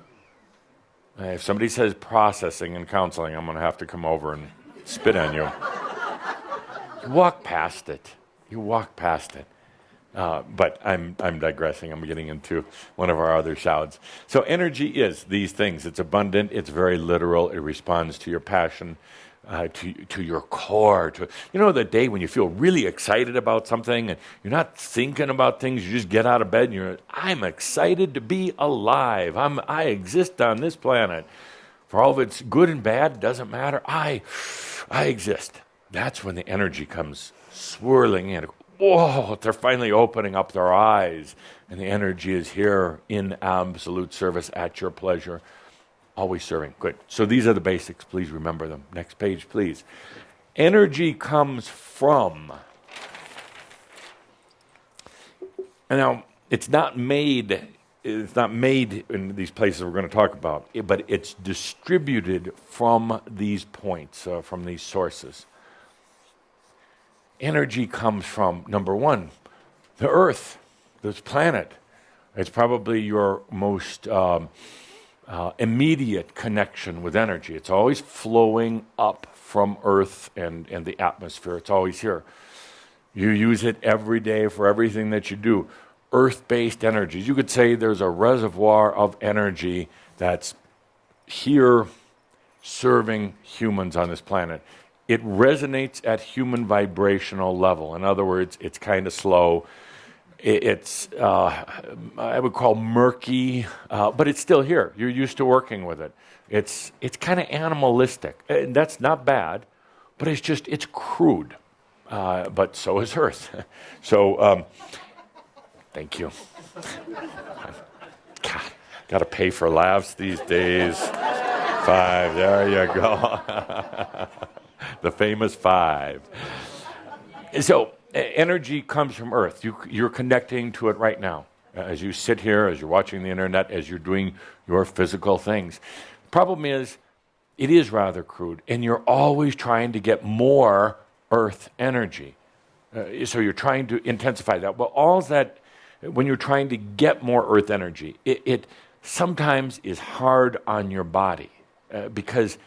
If somebody says processing and counseling, I'm going to have to come over and spit on you. You walk past it. But I'm digressing. I'm getting into one of our other shouds. So energy is these things. It's abundant. It's very literal. It responds to your passion, to your core. The day when you feel really excited about something and you're not thinking about things. You just get out of bed and I'm excited to be alive. I exist on this planet. For all of its good and bad, doesn't matter. I exist. That's when the energy comes swirling in. Whoa, they're finally opening up their eyes, and the energy is here in absolute service at your pleasure, always serving. Good. So these are the basics. Please remember them. Next page, please. Energy comes from. And now, it's not made in these places we're going to talk about, but it's distributed from these points, from these sources. Energy comes from, number one, the earth, this planet. It's probably your most immediate connection with energy. It's always flowing up from earth and the atmosphere. It's always here. You use it every day for everything that you do. Earth-based energies. You could say there's a reservoir of energy that's here serving humans on this planet. It resonates at human vibrational level. In other words, it's kind of slow. It's, I would call murky, but it's still here. You're used to working with it. It's kind of animalistic. And that's not bad, but it's crude. But so is Earth. So, thank you. God, got to pay for laughs these days. 5, there you go. The famous 5. So energy comes from Earth. You're connecting to it right now. As you sit here, as you're watching the internet, as you're doing your physical things. Problem is, it is rather crude, and you're always trying to get more Earth energy. So you're trying to intensify that. Well, all that, when you're trying to get more Earth energy, it sometimes is hard on your body because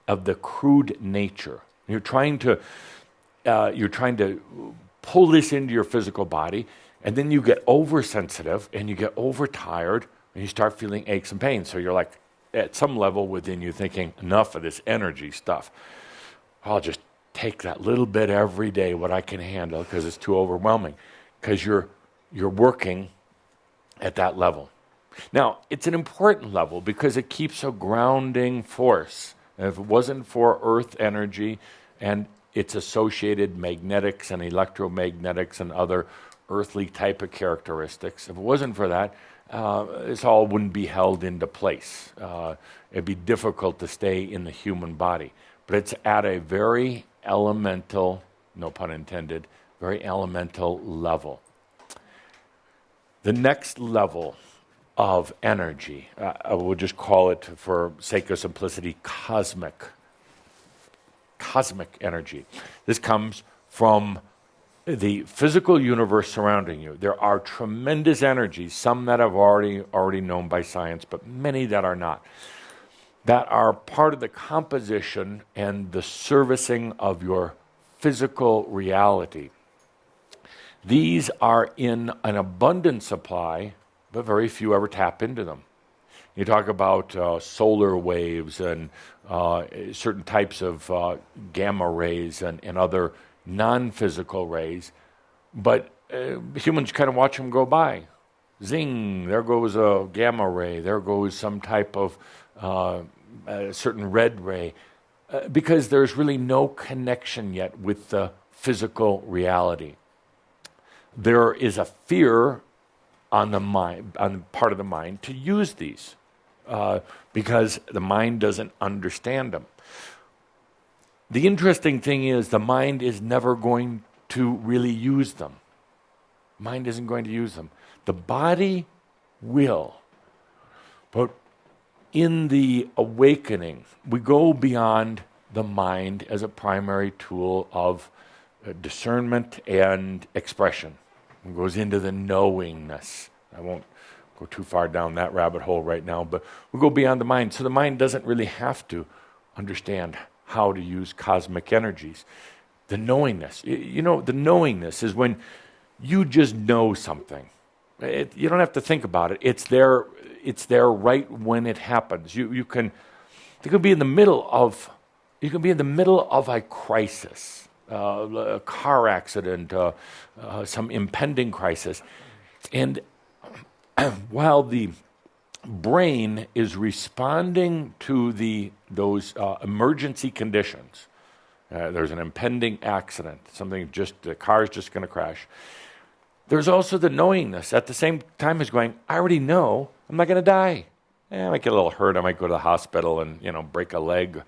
of the crude nature. You're trying to pull this into your physical body, and then you get oversensitive and you get overtired and you start feeling aches and pains. So you're like, at some level within you thinking, enough of this energy stuff. I'll just take that little bit every day, what I can handle, because it's too overwhelming. Because you're working at that level. Now, it's an important level because it keeps a grounding force. And if it wasn't for earth energy and its associated magnetics and electromagnetics and other earthly type of characteristics, if it wasn't for that, this all wouldn't be held into place. It'd be difficult to stay in the human body. But it's at a very elemental, no pun intended, very elemental level. The next level of energy, I will just call it, for sake of simplicity, cosmic energy. This comes from the physical universe surrounding you. There are tremendous energies, some that are already known by science, but many that are not, that are part of the composition and the servicing of your physical reality. These are in an abundant supply, but very few ever tap into them. You talk about solar waves and certain types of gamma rays and other non-physical rays, but humans kind of watch them go by. Zing, there goes a gamma ray, there goes some type of a certain red ray, because there's really no connection yet with the physical reality. There is a fear on the mind, on the part of the mind, to use these because the mind doesn't understand them. The interesting thing is the mind is never going to really use them. Mind isn't going to use them. The body will. But in the awakening, we go beyond the mind as a primary tool of discernment and expression. It goes into the knowingness. I won't go too far down that rabbit hole right now, but we go beyond the mind. So the mind doesn't really have to understand how to use cosmic energies. The knowingness. The knowingness is when you just know something. You don't have to think about it. It's there right when it happens. You could be in the middle of a crisis, a car accident, some impending crisis, and while the brain is responding to those emergency conditions, there's an impending accident, the car is just going to crash. There's also the knowingness at the same time as going, I already know I'm not going to die. I might get a little hurt. I might go to the hospital and break a leg,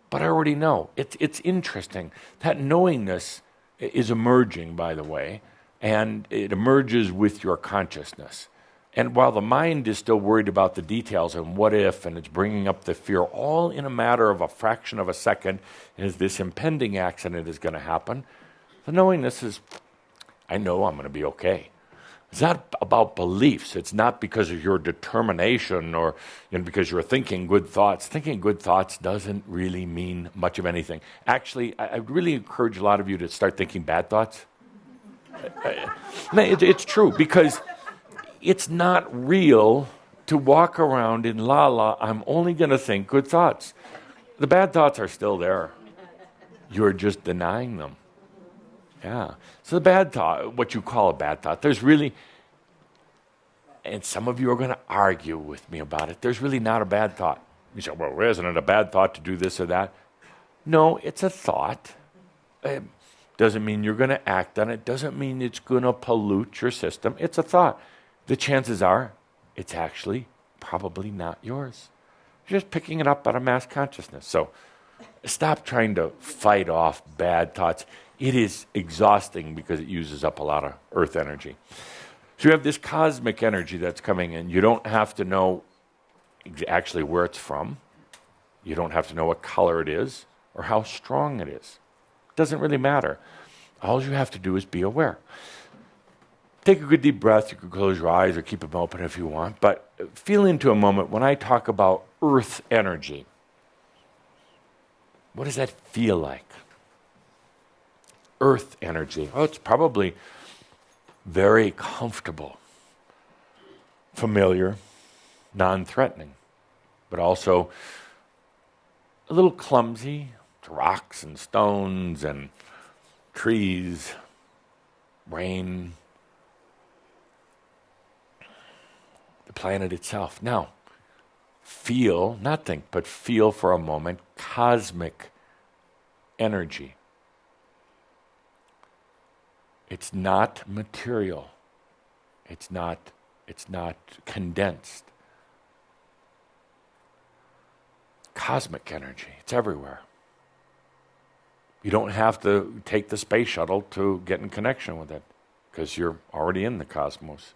but I already know. It's interesting. That knowingness is emerging, by the way, and it emerges with your consciousness. And while the mind is still worried about the details and what if, and it's bringing up the fear, all in a matter of a fraction of a second, as this impending accident is going to happen, the knowingness is, I know I'm going to be okay. It's not about beliefs. It's not because of your determination or because you're thinking good thoughts. Thinking good thoughts doesn't really mean much of anything. Actually, I really encourage a lot of you to start thinking bad thoughts. It's true, because it's not real to walk around in la-la, I'm only going to think good thoughts. The bad thoughts are still there. You're just denying them. Yeah. So the bad thought, what you call a bad thought, there's really, and some of you are going to argue with me about it, there's really not a bad thought. You say, well, isn't it a bad thought to do this or that? No, it's a thought. It doesn't mean you're going to act on it. Doesn't mean it's going to pollute your system. It's a thought. The chances are it's actually probably not yours. You're just picking it up out of mass consciousness. So stop trying to fight off bad thoughts. It is exhausting because it uses up a lot of earth energy. So you have this cosmic energy that's coming in. You don't have to know actually where it's from. You don't have to know what color it is or how strong it is. It doesn't really matter. All you have to do is be aware. Take a good deep breath. You could close your eyes or keep them open if you want. But feel into a moment when I talk about earth energy. What does that feel like? Earth energy. Oh, it's probably very comfortable, familiar, non-threatening, but also a little clumsy to rocks and stones and trees, rain. the planet itself. Now, feel, not think, but feel for a moment cosmic energy. It's not material. It's not condensed. Cosmic energy, it's everywhere. You don't have to take the space shuttle to get in connection with it, because you're already in the cosmos,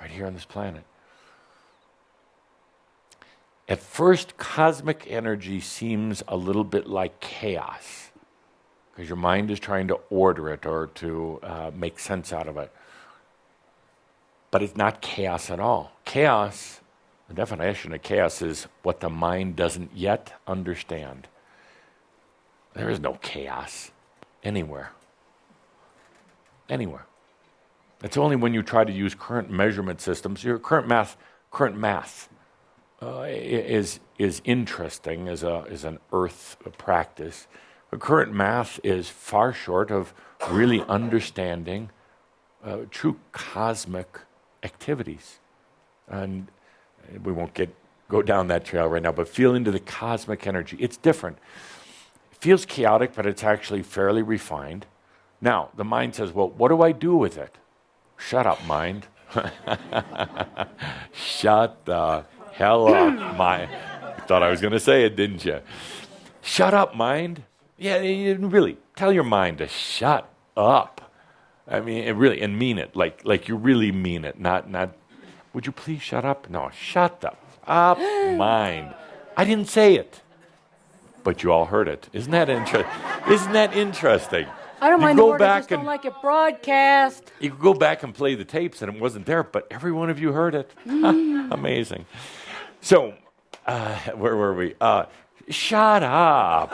right here on this planet. At first, cosmic energy seems a little bit like chaos, because your mind is trying to order it or to make sense out of it. But it's not chaos at all. Chaos, the definition of chaos is what the mind doesn't yet understand. There is no chaos anywhere. Anywhere. It's only when you try to use current measurement systems, your current math is interesting as an earth practice. But current math is far short of really understanding true cosmic activities. And we won't go down that trail right now, but feel into the cosmic energy. It's different. It feels chaotic, but it's actually fairly refined. Now, the mind says, well, what do I do with it? Shut up, mind. Shut the hell up, mind. You thought I was going to say it, didn't you? Shut up, mind. Yeah, really, tell your mind to shut up. I mean, really, and mean it, like you really mean it, not, would you please shut up? No, shut the up, mind. I didn't say it, but you all heard it. Isn't that interesting? I don't mind the word, I just don't like it broadcast. You could go back and play the tapes and it wasn't there, but every one of you heard it. Amazing. So, where were we? Shut up.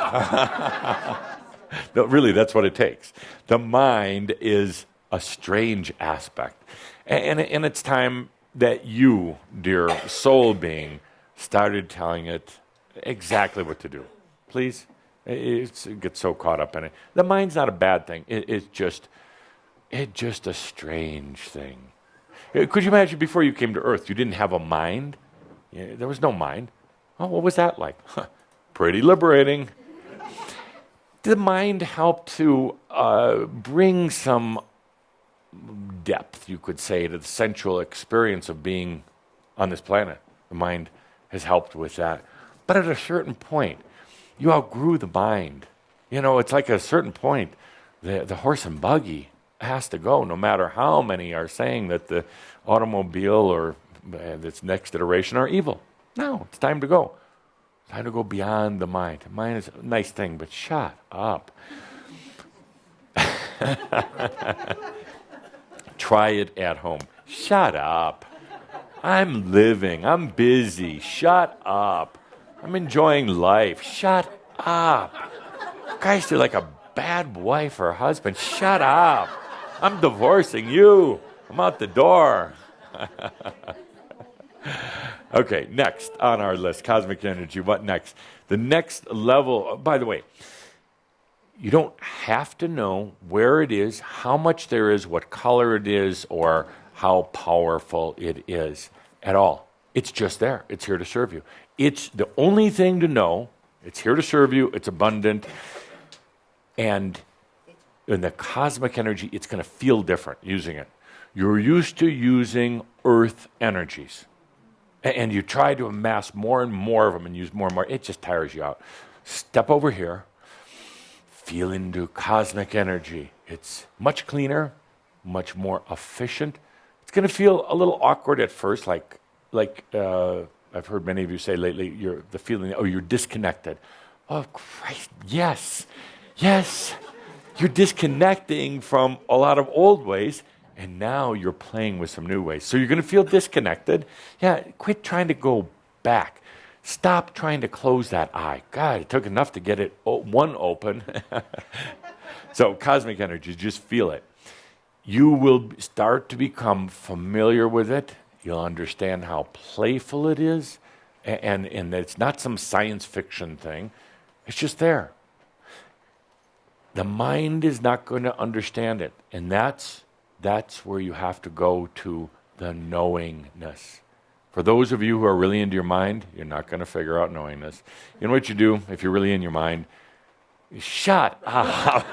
No, really, that's what it takes. The mind is a strange aspect. And it's time that you, dear soul being, started telling it exactly what to do. Please? It gets so caught up in it. The mind's not a bad thing. It's just a strange thing. Could you imagine before you came to Earth, you didn't have a mind? There was no mind. Oh, what was that like? Pretty liberating. Did the mind help to bring some depth, you could say, to the sensual experience of being on this planet? The mind has helped with that. But at a certain point, you outgrew the mind. It's like at a certain point, the horse and buggy has to go, no matter how many are saying that the automobile or its next iteration are evil. No, it's time to go. It's time to go beyond the mind. The mind is a nice thing, but shut up. Try it at home. Shut up. I'm living. I'm busy. Shut up. I'm enjoying life. Shut up. Guys, you're like a bad wife or husband. Shut up. I'm divorcing you. I'm out the door. Okay, next on our list, cosmic energy. What next? The next level, by the way, you don't have to know where it is, how much there is, what color it is, or how powerful it is at all. It's just there. It's here to serve you. It's the only thing to know. It's here to serve you. It's abundant. And in the cosmic energy, it's going to feel different using it. You're used to using earth energies. And you try to amass more and more of them and use more and more. It just tires you out. Step over here. Feel into cosmic energy. It's much cleaner, much more efficient. It's going to feel a little awkward at first, like I've heard many of you say lately, the feeling, you're disconnected. Oh, Christ, yes. You're disconnecting from a lot of old ways, and now you're playing with some new ways. So you're going to feel disconnected. Yeah, quit trying to go back. Stop trying to close that eye. God, it took enough to get it one open. So cosmic energy, just feel it. You will start to become familiar with it. You'll understand how playful it is, and it's not some science fiction thing. It's just there. The mind is not going to understand it, and that's where you have to go to the knowingness. For those of you who are really into your mind, you're not going to figure out knowingness. You know what you do if you're really in your mind? You shut up.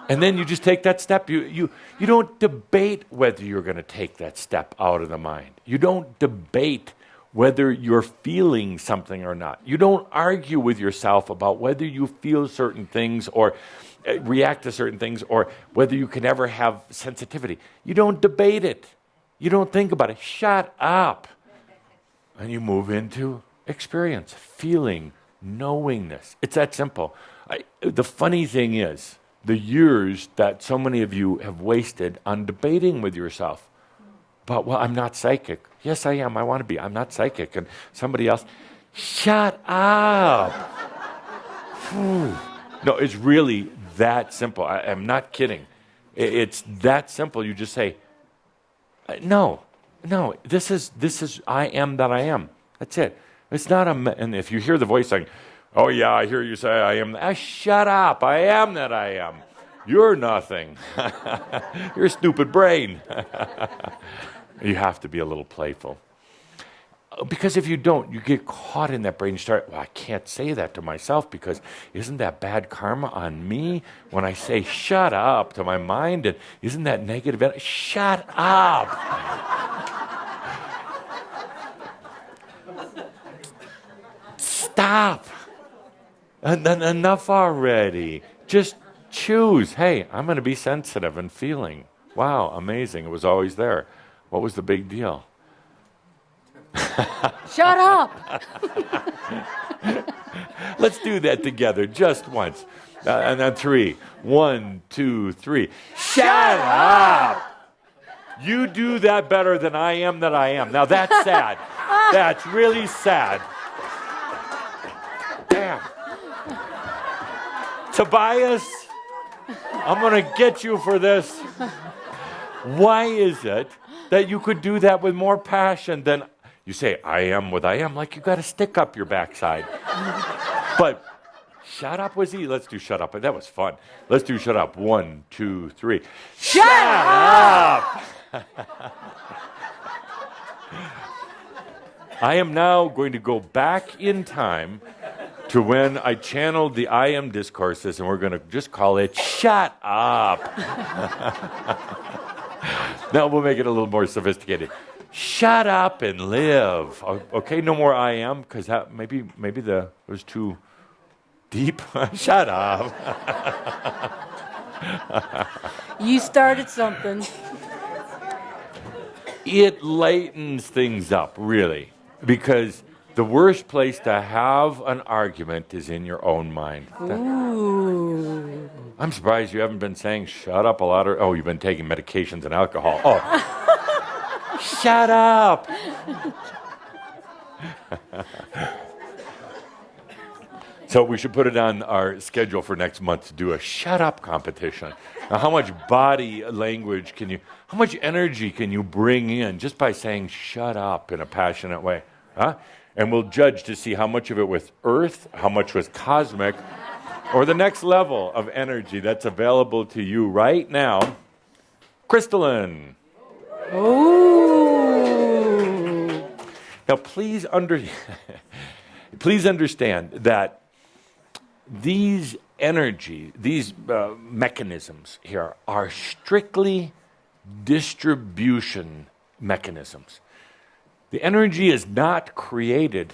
And then you just take that step. You don't debate whether you're going to take that step out of the mind. You don't debate whether you're feeling something or not. You don't argue with yourself about whether you feel certain things or react to certain things or whether you can ever have sensitivity. You don't debate it. You don't think about it. Shut up. And you move into experience, feeling, knowingness. It's that simple. The funny thing is, the years that so many of you have wasted on debating with yourself. But, well, I'm not psychic. Yes, I am. I want to be. I'm not psychic. And somebody else, shut up. No, it's really that simple. I'm not kidding. It's that simple. You just say, no, this is, I am that I am. That's it. It's not and if you hear the voice saying, oh yeah, I hear you say I am, shut up, I am that I am. You're nothing. You're a stupid brain. You have to be a little playful. Because if you don't, you get caught in that brain. You start, well, I can't say that to myself because isn't that bad karma on me when I say shut up to my mind? And isn't that negative? Shut up. Stop. Enough already. Just choose. Hey, I'm going to be sensitive and feeling. Wow, amazing. It was always there. What was the big deal? Shut up. Let's do that together just once. And then 3. 1, 2, 3. Shut up! You do that better than I am that I am. Now that's sad. That's really sad. Damn. Tobias, I'm going to get you for this. Why is it that you could do that with more passion than you say, I am what I am, like you got a stick up your backside. But shut up was easy. Let's do shut up. That was fun. Let's do shut up. 1, 2, 3. Shut up! I am now going to go back in time to when I channeled the I am discourses, and we're going to just call it shut up. Now we'll make it a little more sophisticated. Shut up and live. Okay, no more I am, because maybe it was too deep. Shut up. You started something. It lightens things up, really, because the worst place to have an argument is in your own mind. Ooh. I'm surprised you haven't been saying shut up a lot. You've been taking medications and alcohol. Oh, shut up. So we should put it on our schedule for next month to do a shut up competition. Now, how much body language how much energy can you bring in just by saying shut up in a passionate way? Huh? And we'll judge to see how much of it was earth, how much was cosmic, or the next level of energy that's available to you right now. Crystalline. Ooh. Now, please understand that these energy, these mechanisms here are strictly distribution mechanisms. The energy is not created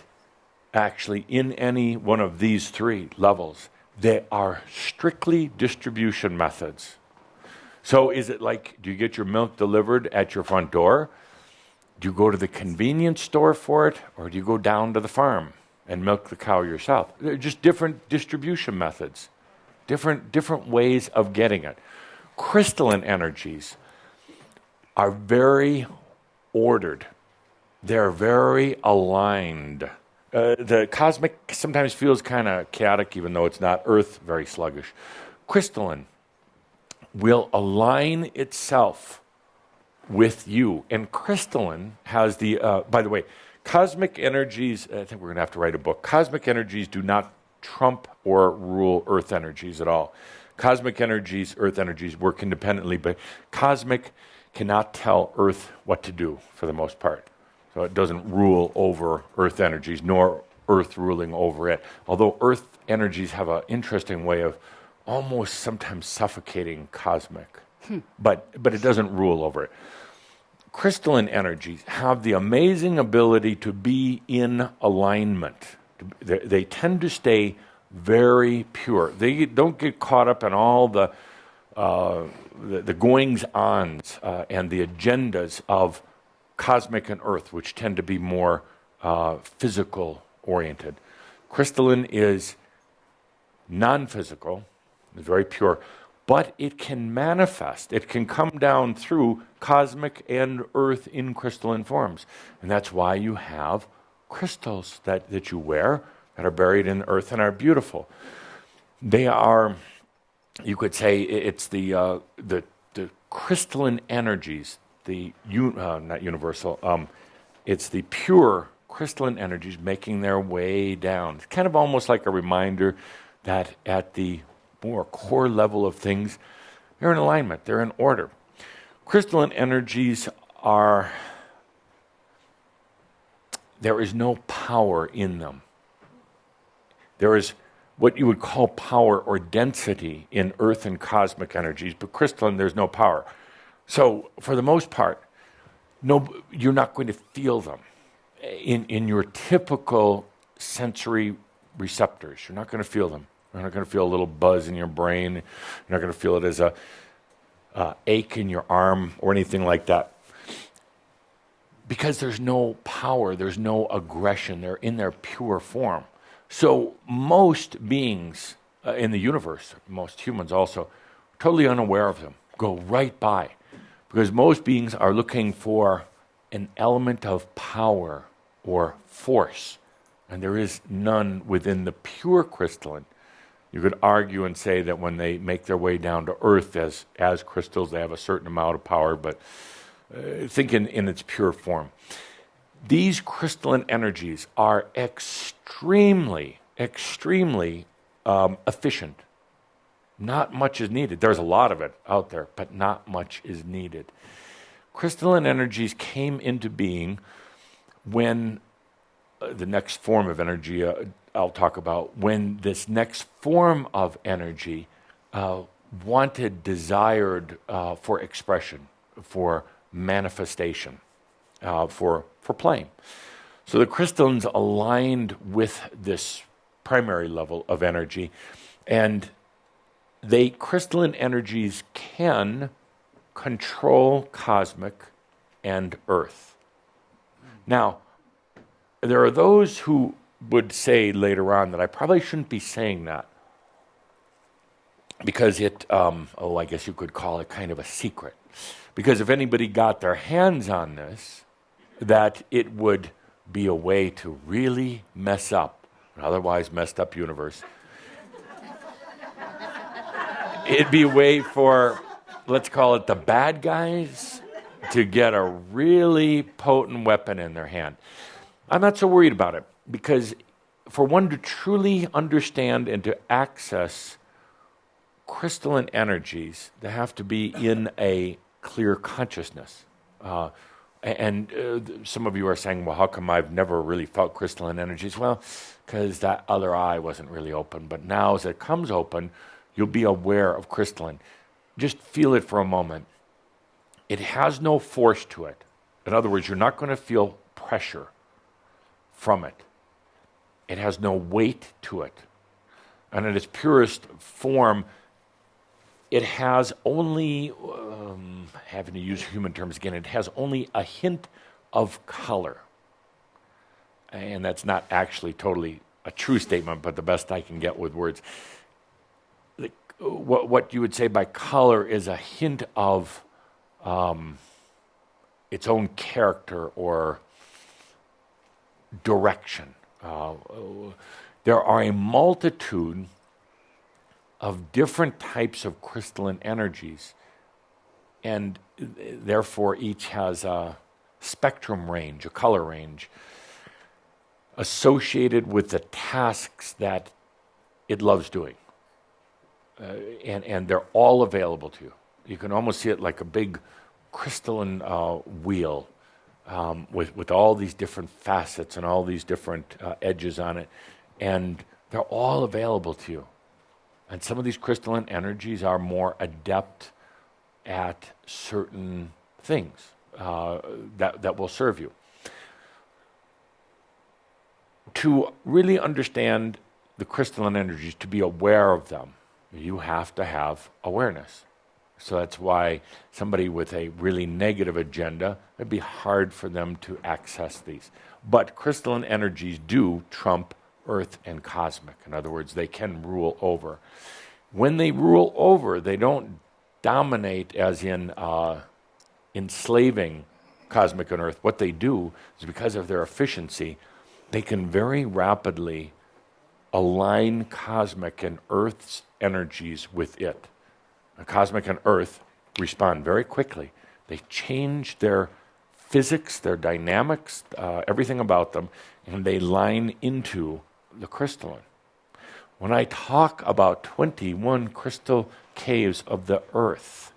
actually in any one of these 3 levels. They are strictly distribution methods. So is it like, do you get your milk delivered at your front door? Do you go to the convenience store for it? Or do you go down to the farm and milk the cow yourself? They're just different distribution methods, different ways of getting it. Crystalline energies are very ordered. They're very aligned. The cosmic sometimes feels kind of chaotic, even though it's not. Earth, very sluggish. Crystalline will align itself with you. And crystalline has the, by the way, cosmic energies, I think we're going to have to write a book. Cosmic energies do not trump or rule earth energies at all. Cosmic energies, earth energies work independently, but cosmic cannot tell Earth what to do for the most part. So it doesn't rule over Earth energies, nor Earth ruling over it. Although Earth energies have an interesting way of almost sometimes suffocating cosmic, but it doesn't rule over it. Crystalline energies have the amazing ability to be in alignment. They tend to stay very pure. They don't get caught up in all the goings-ons and the agendas of cosmic and Earth, which tend to be more physical-oriented. Crystalline is non-physical, very pure, but it can manifest. It can come down through cosmic and Earth in crystalline forms. And that's why you have crystals that you wear that are buried in Earth and are beautiful. They are, you could say, it's the crystalline energies, not universal, it's the pure crystalline energies making their way down. It's kind of almost like a reminder that at the more core level of things, they're in alignment, they're in order. Crystalline energies there is no power in them. There is what you would call power or density in Earth and cosmic energies, but crystalline, there's no power. So, for the most part, you're not going to feel them in your typical sensory receptors. You're not going to feel them. You're not going to feel a little buzz in your brain. You're not going to feel it as a ache in your arm or anything like that. Because there's no power, there's no aggression. They're in their pure form. So most beings in the universe, most humans also, totally unaware of them, go right by. Because most beings are looking for an element of power or force. And there is none within the pure crystalline. You could argue and say that when they make their way down to Earth as crystals, they have a certain amount of power, but think in its pure form. These crystalline energies are extremely, extremely efficient. Not much is needed. There's a lot of it out there, but not much is needed. Crystalline energies came into being when the next form of energy I'll talk about, when this next form of energy desired for expression, for manifestation, for playing. So the crystallines aligned with this primary level of energy, and crystalline energies can control cosmic and Earth. Now, there are those who would say later on that I probably shouldn't be saying that because I guess you could call it kind of a secret. Because if anybody got their hands on this, that it would be a way to really mess up an otherwise messed up universe. It'd be a way for, let's call it the bad guys, to get a really potent weapon in their hand. I'm not so worried about it, because for one to truly understand and to access crystalline energies, they have to be in a clear consciousness. Some of you are saying, well, how come I've never really felt crystalline energies? Well, because that other eye wasn't really open. But now as it comes open, you'll be aware of crystalline. Just feel it for a moment. It has no force to it. In other words, you're not going to feel pressure from it. It has no weight to it. And in its purest form, it has only, having to use human terms again, it has only a hint of color. And that's not actually totally a true statement, but the best I can get with words. What you would say by color is a hint of its own character or direction. There are a multitude of different types of crystalline energies, and therefore each has a spectrum range, a color range, associated with the tasks that it loves doing. And they're all available to you. You can almost see it like a big crystalline wheel with all these different facets and all these different edges on it, and they're all available to you. And some of these crystalline energies are more adept at certain things that will serve you. To really understand the crystalline energies, to be aware of them, you have to have awareness. So that's why somebody with a really negative agenda, it'd be hard for them to access these. But crystalline energies do trump earth and cosmic. In other words, they can rule over. When they rule over, they don't dominate as in enslaving cosmic and earth. What they do is, because of their efficiency, they can very rapidly align cosmic and earth's energies with it. Now, cosmic and earth respond very quickly. They change their physics, their dynamics, everything about them, and they line into the crystalline. When I talk about 21 crystal caves of the earth,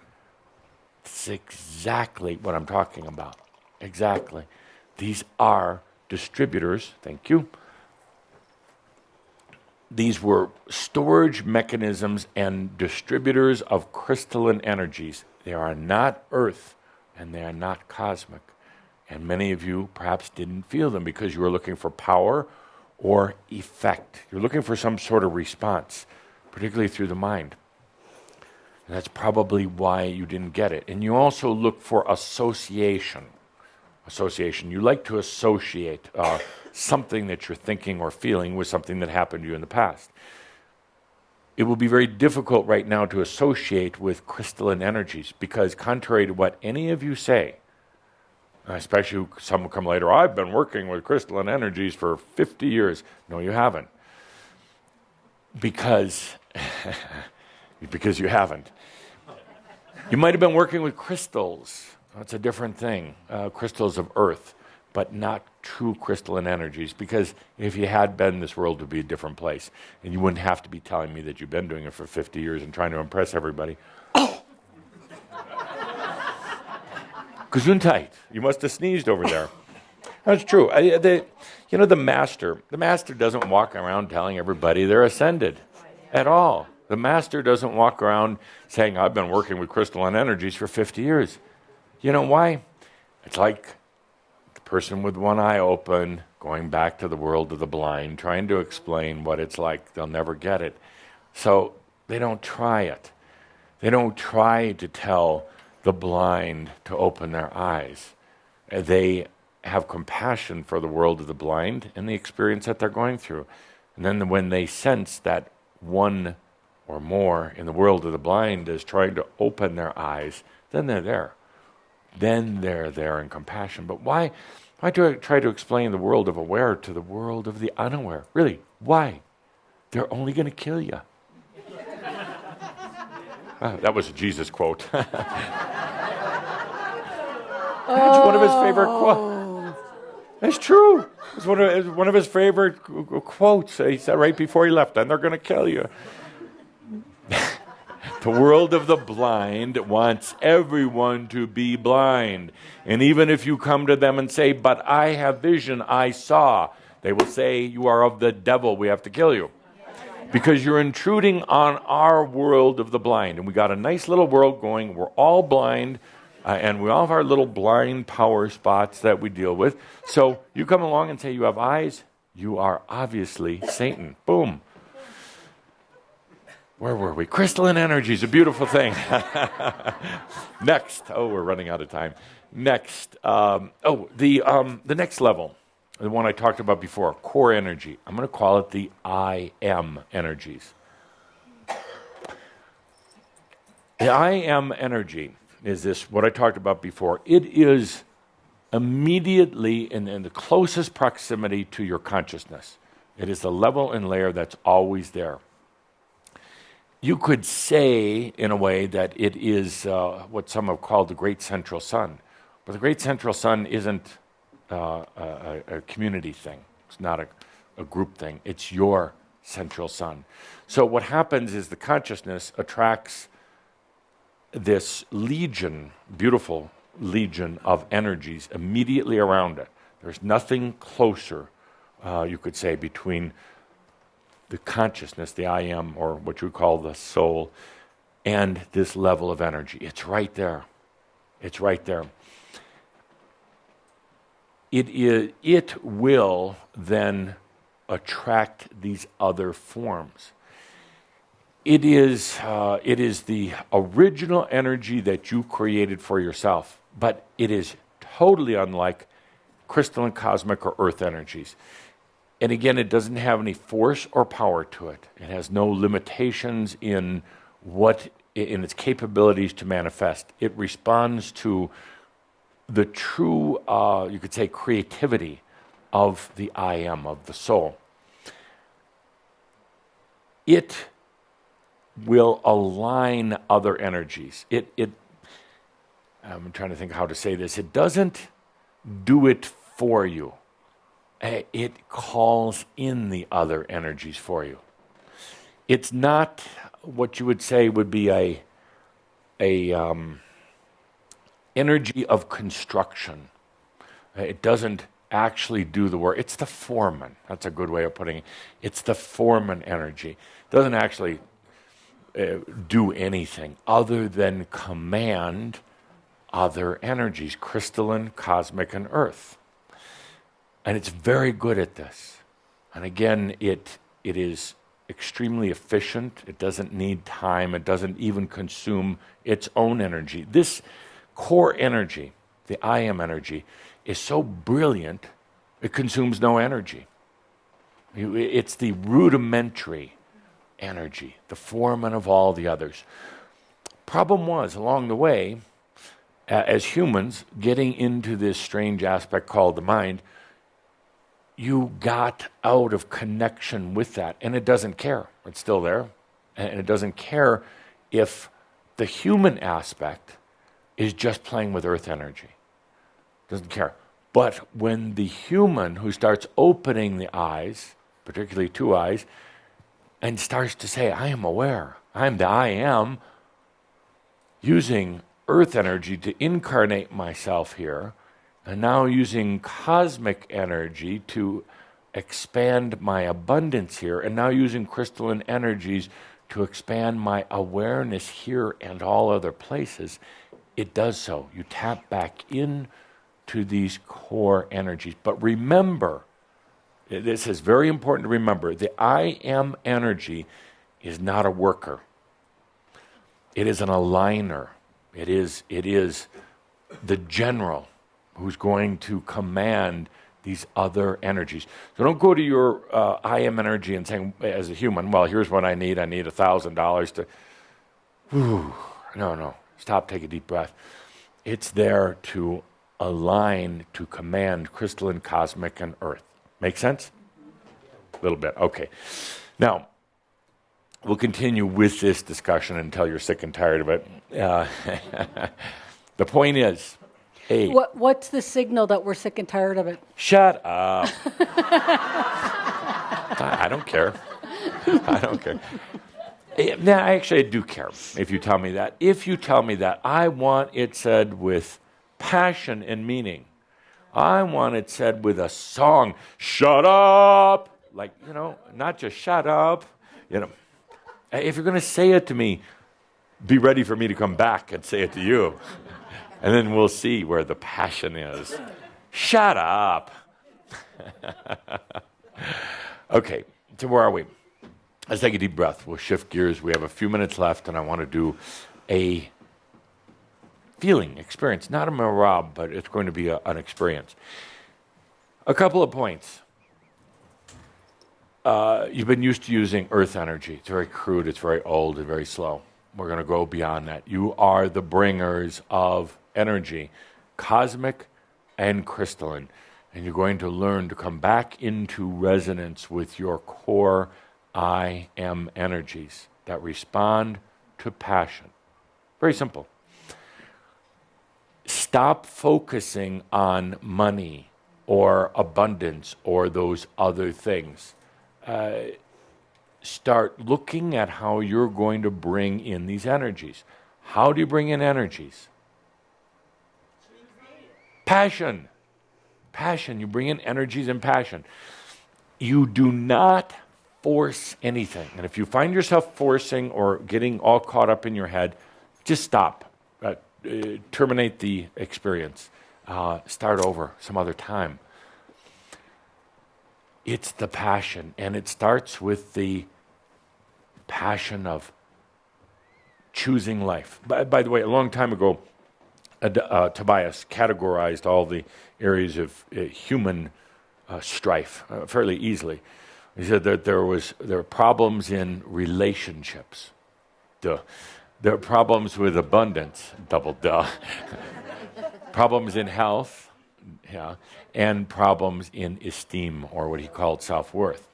it's exactly what I'm talking about. Exactly. These are distributors, thank you. These were storage mechanisms and distributors of crystalline energies. They are not earth, and they are not cosmic. And many of you perhaps didn't feel them because you were looking for power or effect. You're looking for some sort of response, particularly through the mind. And that's probably why you didn't get it. And you also look for association. You like to associate something that you're thinking or feeling with something that happened to you in the past. It will be very difficult right now to associate with crystalline energies, because contrary to what any of you say, especially some will come later, I've been working with crystalline energies for 50 years. No, you haven't. Because you haven't. You might have been working with crystals. That's a different thing. Crystals of earth, but not true crystalline energies. Because if you had been, this world would be a different place. And you wouldn't have to be telling me that you've been doing it for 50 years and trying to impress everybody. Gesundheit. You must have sneezed over there. That's true. The master doesn't walk around telling everybody they're ascended at all. The master doesn't walk around saying, I've been working with crystalline energies for 50 years. You know why? It's like the person with one eye open, going back to the world of the blind, trying to explain what it's like. They'll never get it. So they don't try it. They don't try to tell the blind to open their eyes. They have compassion for the world of the blind and the experience that they're going through. And then when they sense that one or more in the world of the blind is trying to open their eyes, then they're there. Then they're there in compassion. But why do I try to explain the world of aware to the world of the unaware? Really, why? They're only going to kill you. That was a Jesus quote. That's one of his favorite quotes. It's true. It's one of his favorite quotes. He said right before he left, and they're going to kill you. The world of the blind wants everyone to be blind. And even if you come to them and say, but I have vision, I saw, they will say, you are of the devil, we have to kill you. Because you're intruding on our world of the blind. And we got a nice little world going. We're all blind. And we all have our little blind power spots that we deal with. So you come along and say you have eyes. You are obviously Satan. Boom. Where were we? Crystalline energy is a beautiful thing. Next. Oh, we're running out of time. Next. The next level. The one I talked about before, core energy. I'm going to call it the I am energies. The I am energy is this, what I talked about before. It is immediately in the closest proximity to your consciousness. It is the level and layer that's always there. You could say, in a way, that it is what some have called the Great Central Sun. But the Great Central Sun isn't a community thing. It's not a group thing. It's your central sun. So what happens is the consciousness attracts this legion, beautiful legion of energies immediately around it. There's nothing closer, you could say, between the consciousness, the I am, or what you call the soul, and this level of energy. It's right there. It's right there. It will then attract these other forms. It is the original energy that you created for yourself, but it is totally unlike crystalline, cosmic, or earth energies. And again, it doesn't have any force or power to it. It has no limitations in its capabilities to manifest. It responds to the true, you could say, creativity of the I am, of the soul. It will align other energies. I'm trying to think how to say this. It doesn't do it for you. It calls in the other energies for you. It's not what you would say would be a energy of construction. It doesn't actually do the work. It's the foreman. That's a good way of putting it. It's the foreman energy. It doesn't actually do anything other than command other energies, crystalline, cosmic, and earth. And it's very good at this. And again, it is extremely efficient. It doesn't need time. It doesn't even consume its own energy. This core energy, the I am energy, is so brilliant, it consumes no energy. It's the rudimentary energy, the foreman of all the others. Problem was, along the way, as humans, getting into this strange aspect called the mind, you got out of connection with that, and it doesn't care. It's still there, and it doesn't care if the human aspect is just playing with earth energy. Doesn't care. But when the human who starts opening the eyes, particularly two eyes, and starts to say, I am aware, I'm the I am, using earth energy to incarnate myself here, and now using cosmic energy to expand my abundance here, and now using crystalline energies to expand my awareness here and all other places, it does so. You tap back in to these core energies. But remember, this is very important to remember, the I am energy is not a worker. It is an aligner. It is the general who's going to command these other energies. So don't go to your I am energy and saying, as a human, well, here's what I need $1,000 to... No. Stop, take a deep breath. It's there to align, to command crystalline, cosmic, and earth. Make sense? A little bit, okay. Now, we'll continue with this discussion until you're sick and tired of it. The point is, hey. What's the signal that we're sick and tired of it? Shut up. I don't care. I don't care. Now, actually, I do care if you tell me that. If you tell me that, I want it said with passion and meaning. I want it said with a song. Shut up! Like, not just shut up. If you're going to say it to me, be ready for me to come back and say it to you. And then we'll see where the passion is. Shut up! Okay, so where are we? Let's take a deep breath. We'll shift gears. We have a few minutes left, and I want to do a feeling, experience. Not a mirab, but it's going to be an experience. A couple of points. You've been used to using earth energy. It's very crude, it's very old, and very slow. We're going to go beyond that. You are the bringers of energy, cosmic and crystalline. And you're going to learn to come back into resonance with your core I am energies that respond to passion. Very simple. Stop focusing on money or abundance or those other things. Start looking at how you're going to bring in these energies. How do you bring in energies? Passion. Passion. You bring in energies and passion. You do not force anything. And if you find yourself forcing or getting all caught up in your head, just stop. Terminate the experience. Start over some other time. It's the passion, and it starts with the passion of choosing life. By the way, a long time ago, Tobias categorized all the areas of human strife fairly easily. He said that there were problems in relationships. There are problems with abundance, double duh. Problems in health, yeah, and problems in esteem, or what he called self-worth.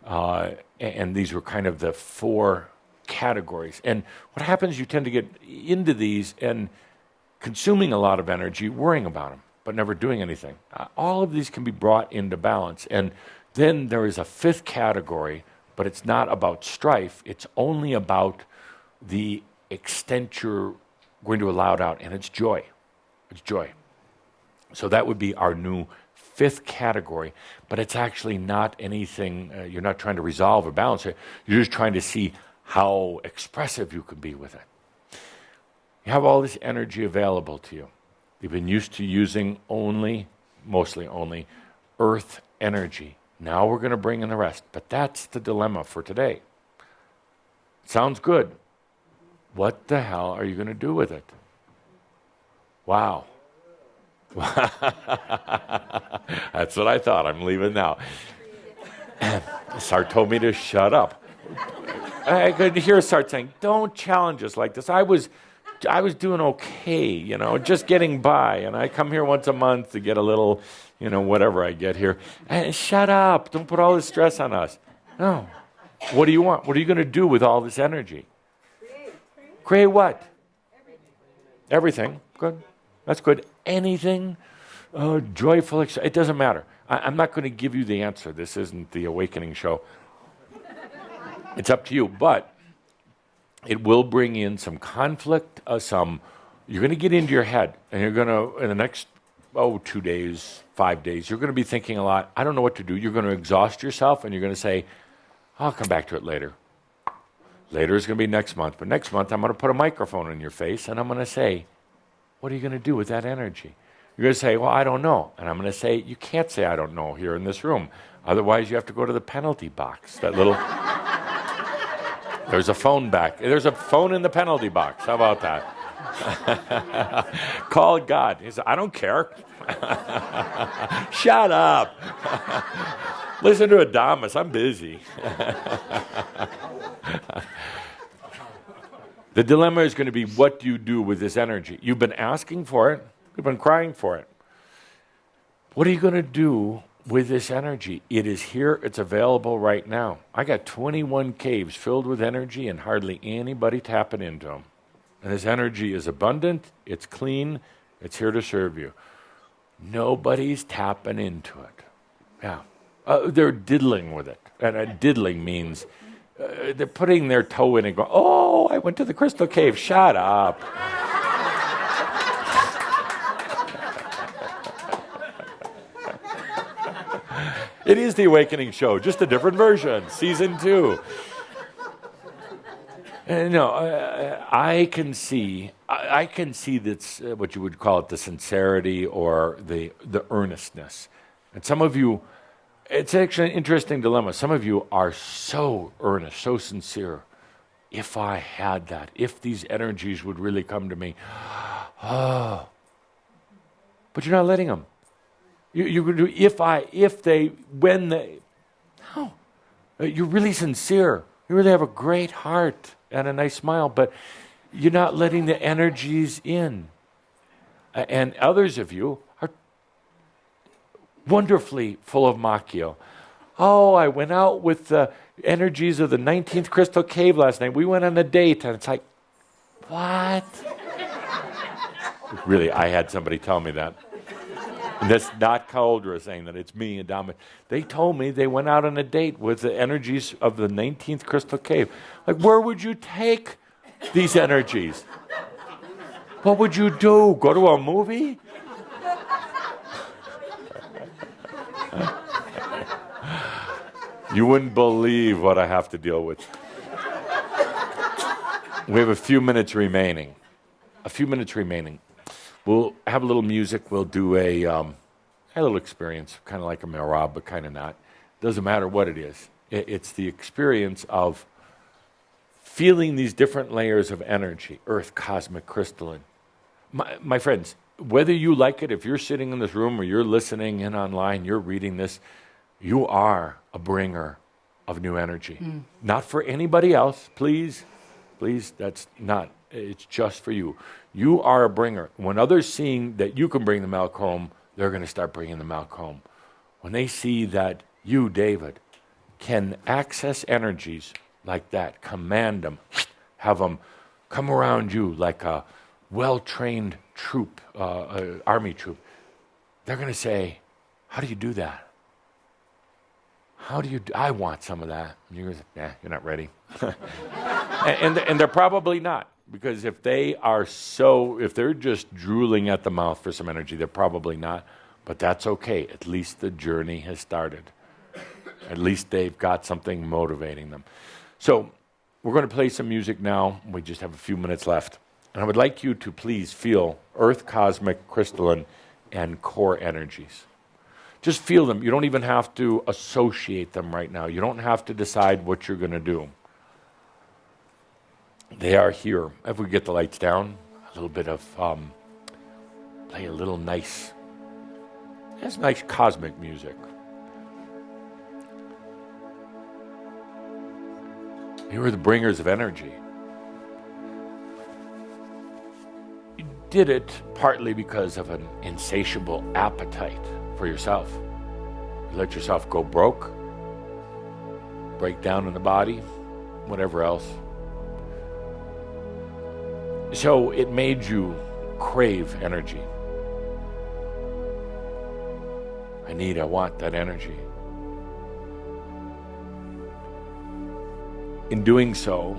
And these were kind of the four categories. And what happens, you tend to get into these and consuming a lot of energy, worrying about them, but never doing anything. All of these can be brought into balance. And then there is a fifth category, but it's not about strife. It's only about the extent you're going to allow it out, and it's joy. It's joy. So that would be our new fifth category, but it's actually not anything, you're not trying to resolve or balance it. You're just trying to see how expressive you can be with it. You have all this energy available to you. You've been used to using mostly only, earth energy. Now we're going to bring in the rest. But that's the dilemma for today. Sounds good. What the hell are you going to do with it? Wow. That's what I thought. I'm leaving now. Sart told me to shut up. I could hear Sart saying, don't challenge us like this. I was doing okay, just getting by. And I come here once a month to get a little, whatever I get here. And shut up. Don't put all this stress on us. No. What do you want? What are you going to do with all this energy? Create what? Everything. Good. That's good. Anything joyful. It doesn't matter. I'm not going to give you the answer. This isn't the awakening show. It's up to you. But it will bring in some conflict, you're going to get into your head, and you're going to, in the next, 2 days, 5 days, you're going to be thinking a lot. I don't know what to do. You're going to exhaust yourself, and you're going to say, I'll come back to it later. Later is going to be next month. But next month, I'm going to put a microphone in your face, and I'm going to say, what are you going to do with that energy? You're going to say, well, I don't know. And I'm going to say, you can't say I don't know here in this room. Otherwise, you have to go to the penalty box. That little... There's a phone back. There's a phone in the penalty box. How about that? Call God. He said, I don't care. Shut up. Listen to Adamus. I'm busy. The dilemma is going to be, what do you do with this energy? You've been asking for it. You've been crying for it. What are you going to do with this energy? It is here. It's available right now. I got 21 caves filled with energy and hardly anybody tapping into them. And this energy is abundant. It's clean. It's here to serve you. Nobody's tapping into it. Yeah. They're diddling with it. And diddling means they're putting their toe in and going, oh, I went to the crystal cave. Shut up. It is the Awakening Show, just a different version, season 2. I can see that's what you would call it, the sincerity or the earnestness. And some of you, it's actually an interesting dilemma. Some of you are so earnest, so sincere. If I had that, if these energies would really come to me, oh. But you're not letting them. You could do no. You're really sincere. You really have a great heart and a nice smile, but you're not letting the energies in. And others of you are wonderfully full of Makyo. Oh, I went out with the energies of the 19th Crystal Cave last night. We went on a date, and it's like, what? Really, I had somebody tell me that. And that's not Cauldra saying that, it's me and Adamus. They told me they went out on a date with the energies of the 19th Crystal Cave. Like, where would you take these energies? What would you do? Go to a movie? You wouldn't believe what I have to deal with. We have a few minutes remaining. We'll have a little music. We'll do a little experience, kind of like a mihrab, but kind of not. Doesn't matter what it is. It's the experience of feeling these different layers of energy, earth, cosmic, crystalline. My friends, whether you like it, if you're sitting in this room or you're listening in online, you're reading this, you are a bringer of new energy. Not for anybody else, please, that's not. It's just for you. You are a bringer. When others seeing that you can bring the milk home, they're going to start bringing the milk home. When they see that you, David, can access energies like that, command them, have them come around you like a well-trained troop, army troop, they're going to say, how do you do that? I want some of that. And you're going to say, you're not ready. and they're probably not. Because if they're just drooling at the mouth for some energy, they're probably not. But that's okay. At least the journey has started. At least they've got something motivating them. So we're going to play some music now. We just have a few minutes left. And I would like you to please feel earth, cosmic, crystalline, and core energies. Just feel them. You don't even have to associate them right now. You don't have to decide what you're going to do. They are here. If we get the lights down, a little bit of, play a little nice, that's nice cosmic music. You are the bringers of energy. You did it partly because of an insatiable appetite for yourself. You let yourself go broke, break down in the body, whatever else. So it made you crave energy. I want that energy. In doing so,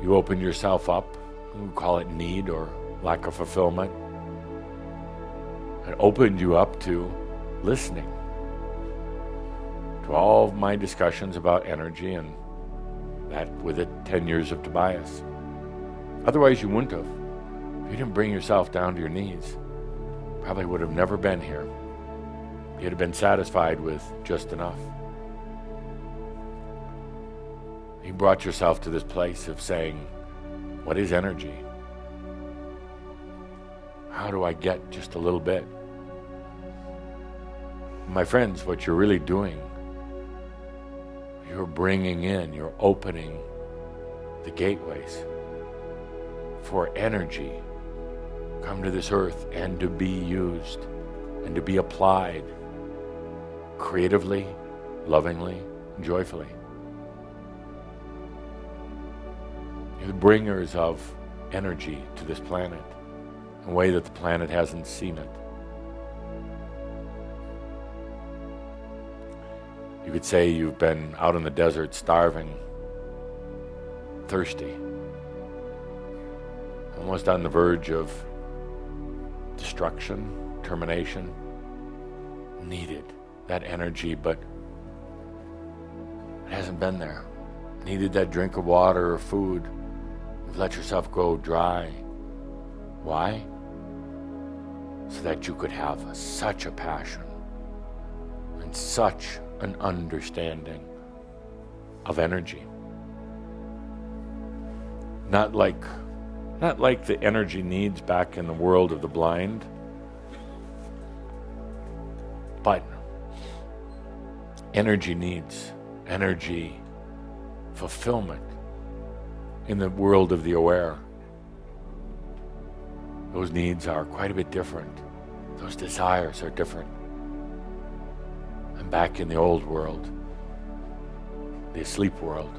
you opened yourself up. We call it need or lack of fulfillment. It opened you up to listening to all of my discussions about energy and that with it 10 years of Tobias. Otherwise, you wouldn't have. If you didn't bring yourself down to your knees, probably would have never been here. You'd have been satisfied with just enough. You brought yourself to this place of saying, what is energy? How do I get just a little bit? My friends, what you're really doing, you're bringing in, you're opening the gateways for energy come to this earth and to be used and to be applied creatively, lovingly, and joyfully. You're the bringers of energy to this planet in a way that the planet hasn't seen it. You could say you've been out in the desert starving, thirsty, almost on the verge of destruction, termination, needed that energy, but it hasn't been there. Needed that drink of water or food. You've let yourself go dry. Why? So that you could have such a passion and such an understanding of energy. Not like the energy needs back in the world of the blind, but energy needs, energy fulfillment in the world of the aware. Those needs are quite a bit different. Those desires are different. And back in the old world, the asleep world,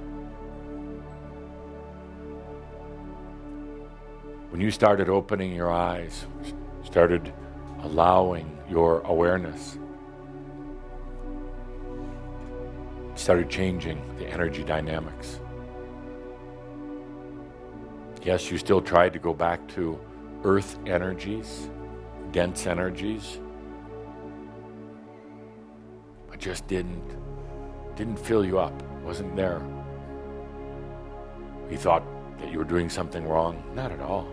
when you started opening your eyes, started allowing your awareness, started changing the energy dynamics. Yes, you still tried to go back to earth energies, dense energies, but just didn't. didn't fill you up, wasn't there. You thought that you were doing something wrong. Not at all.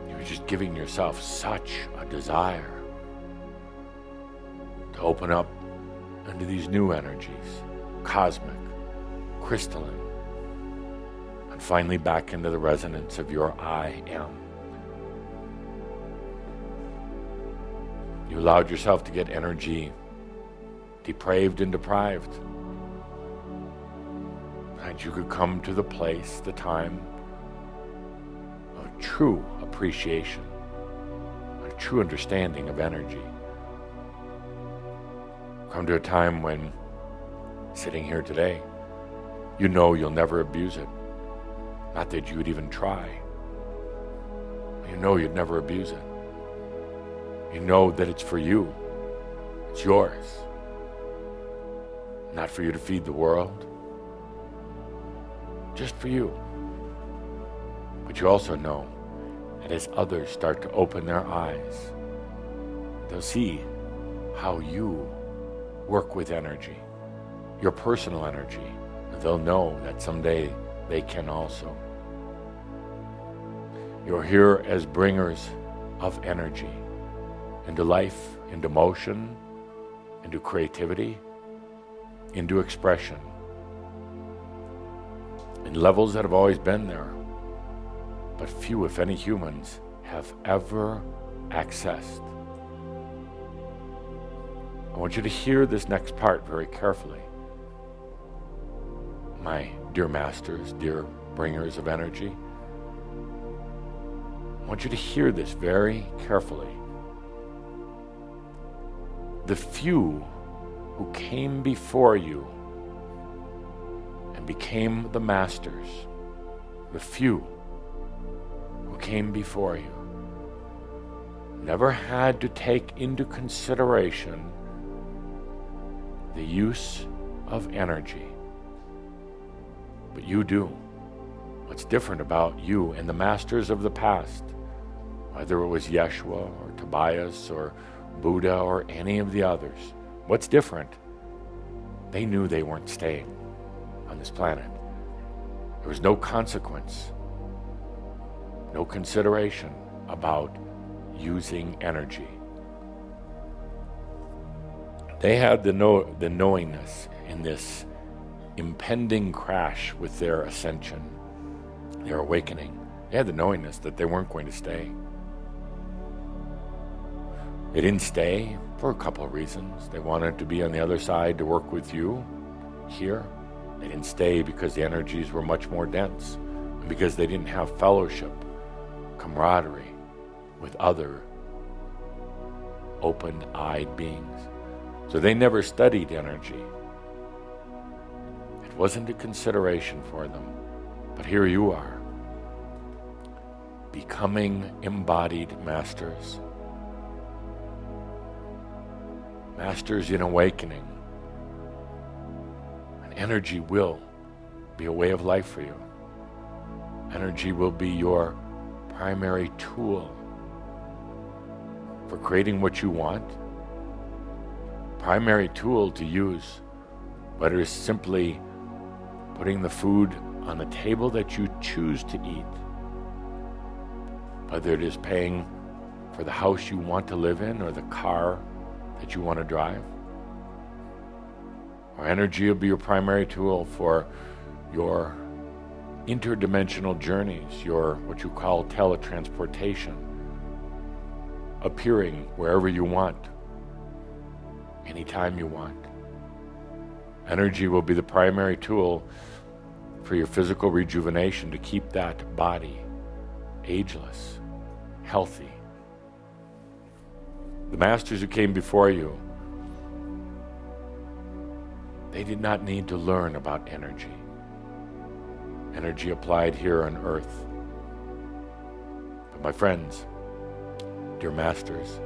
You were just giving yourself such a desire to open up into these new energies, cosmic, crystalline, and finally back into the resonance of your I am. You allowed yourself to get energy depraved and deprived. And you could come to the place, the time of true appreciation, a true understanding of energy. Come to a time when, sitting here today, you know you'll never abuse it. Not that you would even try. You know you'd never abuse it. You know that it's for you. It's yours. Not for you to feed the world. Just for you. But you also know that as others start to open their eyes, they'll see how you work with energy, your personal energy, and they'll know that someday they can also. You're here as bringers of energy into life, into motion, into creativity, into expression, in levels that have always been there, but few, if any, humans have ever accessed. I want you to hear this next part very carefully. My dear masters, dear bringers of energy, I want you to hear this very carefully. The few who came before you and became the masters, the few who came before you, never had to take into consideration the use of energy. But you do. What's different about you and the masters of the past, whether it was Yeshua or Tobias or Buddha or any of the others, what's different? They knew they weren't staying on this planet. There was no consequence, no consideration about using energy. They had the knowingness in this impending crash with their ascension, their awakening. They had the knowingness that they weren't going to stay. They didn't stay for a couple of reasons. They wanted to be on the other side to work with you here. They didn't stay because the energies were much more dense, and because they didn't have fellowship, camaraderie with other open-eyed beings. So they never studied energy. It wasn't a consideration for them. But here you are, becoming embodied masters. Masters in awakening. And energy will be a way of life for you. Energy will be your primary tool for creating what you want. Primary tool to use, whether it's simply putting the food on the table that you choose to eat, whether it is paying for the house you want to live in or the car that you want to drive. Or energy will be your primary tool for your interdimensional journeys, your what you call teletransportation, appearing wherever you want, anytime you want. Energy will be the primary tool for your physical rejuvenation, to keep that body ageless, healthy. The masters who came before you, they did not need to learn about energy. Energy applied here on earth. But my friends, dear masters,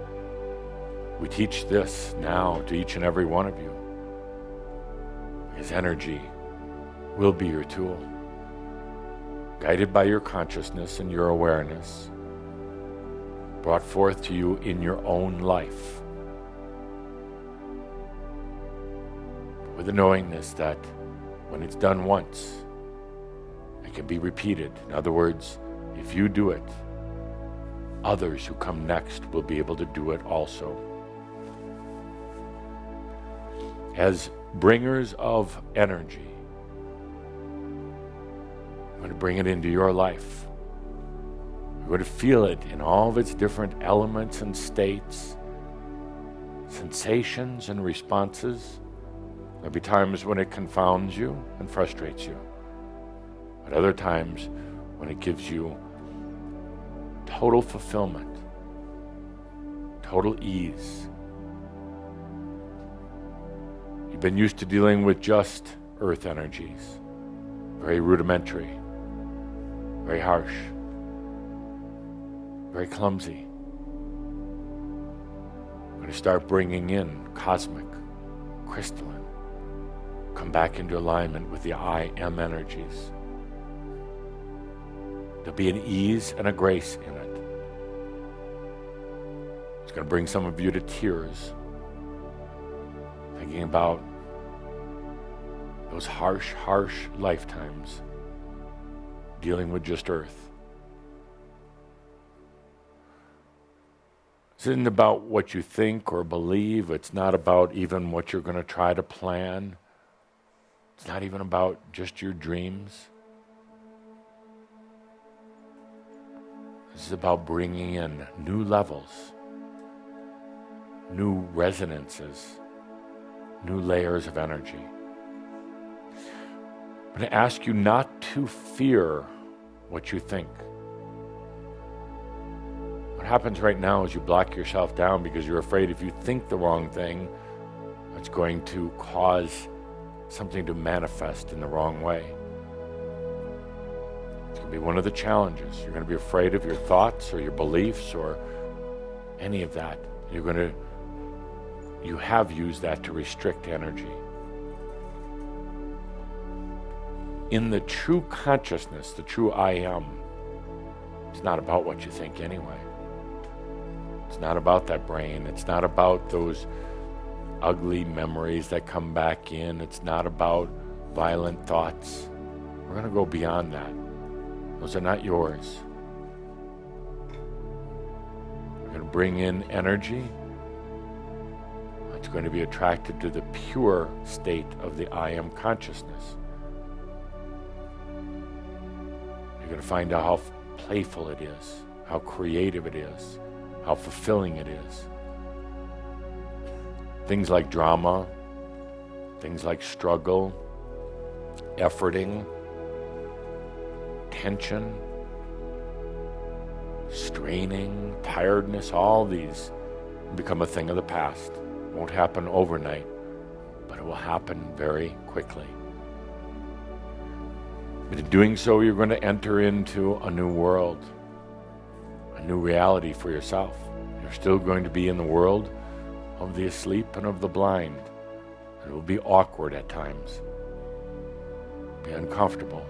we teach this now to each and every one of you. His energy will be your tool, guided by your consciousness and your awareness, brought forth to you in your own life. with the knowingness that when it's done once, it can be repeated. In other words, if you do it, others who come next will be able to do it also. As bringers of energy, you're going to bring it into your life. You're going to feel it in all of its different elements and states, sensations and responses. There'll be times when it confounds you and frustrates you, but other times when it gives you total fulfillment, total ease. You've been used to dealing with just earth energies, very rudimentary, very harsh, very clumsy. We're going to start bringing in cosmic, crystalline, come back into alignment with the I am energies. There'll be an ease and a grace in it. It's going to bring some of you to tears, thinking about those harsh lifetimes dealing with just earth. This isn't about what you think or believe. It's not about even what you're going to try to plan. It's not even about just your dreams. This is about bringing in new levels, new resonances, new layers of energy. I'm going to ask you not to fear what you think. What happens right now is you block yourself down because you're afraid if you think the wrong thing, it's going to cause something to manifest in the wrong way. It's going to be one of the challenges. You're going to be afraid of your thoughts or your beliefs or any of that. You have used that to restrict energy. In the true consciousness, the true I am, it's not about what you think anyway. It's not about that brain. It's not about those ugly memories that come back in. It's not about violent thoughts. We're going to go beyond that. Those are not yours. We're going to bring in energy. It's going to be attracted to the pure state of the I am consciousness. You're going to find out how playful it is, how creative it is, how fulfilling it is. Things like drama, things like struggle, efforting, tension, straining, tiredness, all these become a thing of the past. It won't happen overnight, but it will happen very quickly. But in doing so, you're going to enter into a new world, a new reality for yourself. You're still going to be in the world of the asleep and of the blind. It will be awkward at times, be uncomfortable,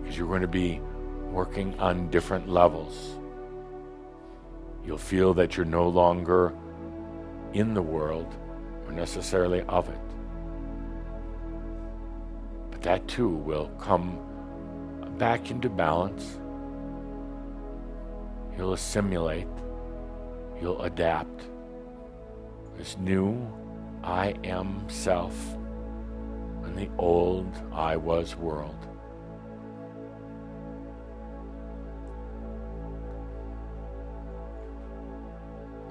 because you're going to be working on different levels. You'll feel that you're no longer in the world or necessarily of it. But that too will come back into balance. You'll assimilate. You'll adapt. This new I am self in the old I was world.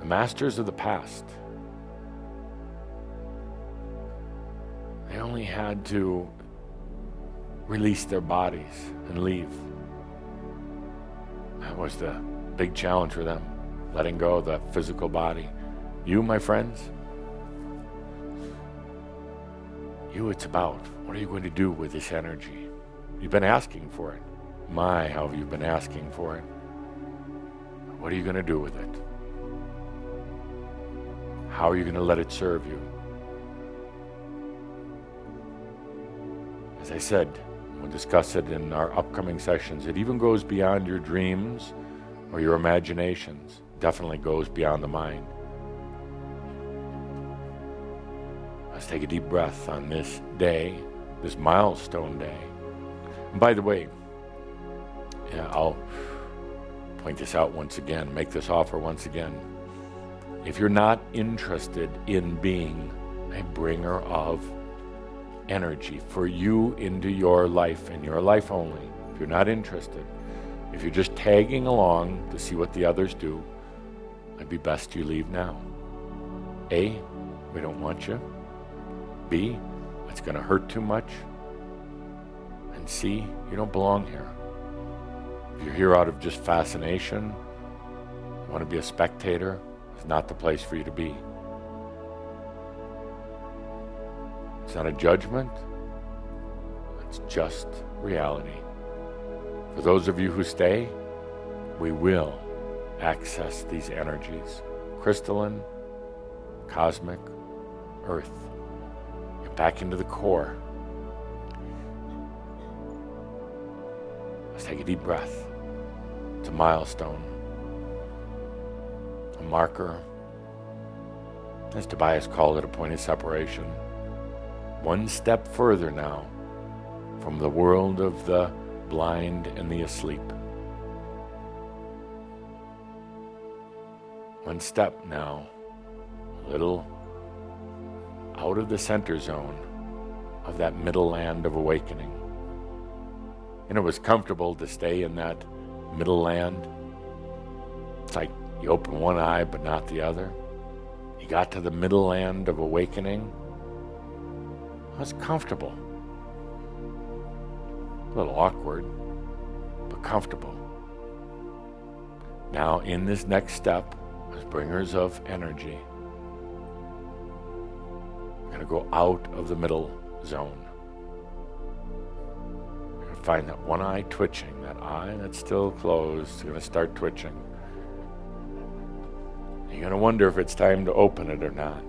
The masters of the past, they only had to release their bodies and leave. That was the big challenge for them, letting go of the physical body. You, my friends, it's about what are you going to do with this energy? You've been asking for it. My, how have you been asking for it? What are you going to do with it? How are you going to let it serve you? As I said, we'll discuss it in our upcoming sessions. It even goes beyond your dreams or your imaginations. Definitely goes beyond the mind. Let's take a deep breath on this day, this milestone day. And by the way, I'll point this out once again, make this offer once again. If you're not interested in being a bringer of energy for you into your life and your life only, if you're not interested, if you're just tagging along to see what the others do, it'd be best you leave now. A, we don't want you. B, it's going to hurt too much. And C, you don't belong here. If you're here out of just fascination, you want to be a spectator, it's not the place for you to be. It's not a judgment, it's just reality. For those of you who stay, we will access these energies, crystalline, cosmic, earth. Get back into the core. Let's take a deep breath. It's a milestone, a marker. As Tobias called it, a point of separation. One step further now from the world of the blind and the asleep. One step now, a little out of the center zone of that middle land of awakening. And it was comfortable to stay in that middle land. It's like you open one eye but not the other. You got to the middle land of awakening. It was comfortable. A little awkward, but comfortable. Now in this next step, as bringers of energy, we're going to go out of the middle zone. We're going to find that one eye twitching, that eye that's still closed is going to start twitching. You're going to wonder if it's time to open it or not.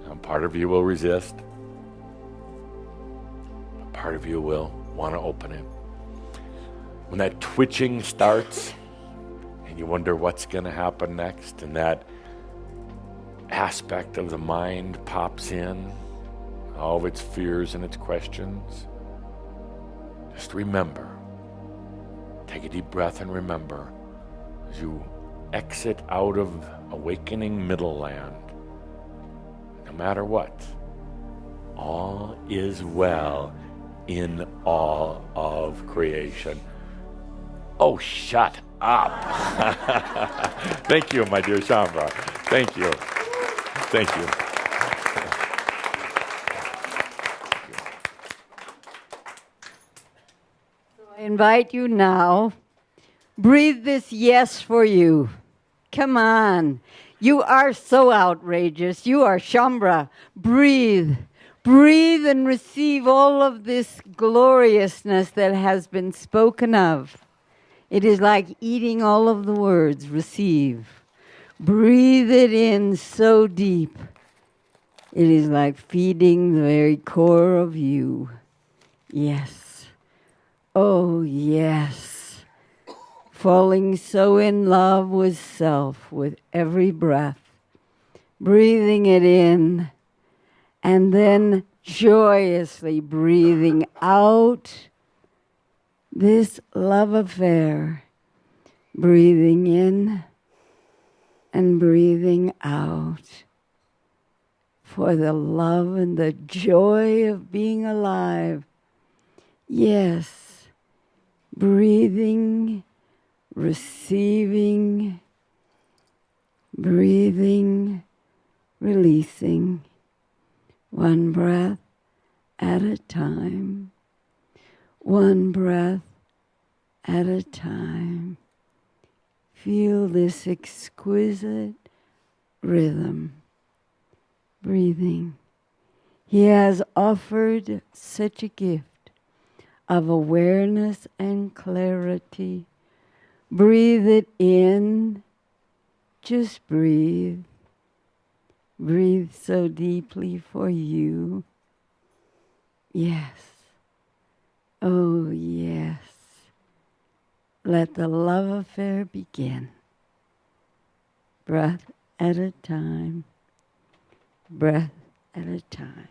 Now, part of you will resist. But part of you will want to open it. When that twitching starts, and you wonder what's going to happen next, and that aspect of the mind pops in, all of its fears and its questions, just remember, take a deep breath and remember, as you exit out of awakening middle land, no matter what, all is well in all of creation. Oh, shut up. Thank you, my dear Shambra. Thank you. Thank you. I invite you now, breathe this yes for you. Come on. You are so outrageous. You are Shambra. Breathe. Breathe and receive all of this gloriousness that has been spoken of. It is like eating all of the words. Receive. Breathe it in so deep. It is like feeding the very core of you. Yes. Oh, yes. Falling so in love with self with every breath. Breathing it in. And then joyously breathing out this love affair. Breathing in and breathing out for the love and the joy of being alive. Yes, breathing, receiving, breathing, releasing, one breath at a time, one breath at a time. Feel this exquisite rhythm. Breathing. He has offered such a gift of awareness and clarity. Breathe it in. Just breathe. Breathe so deeply for you. Yes. Oh, yes. Let the love affair begin. Breath at a time. Breath at a time.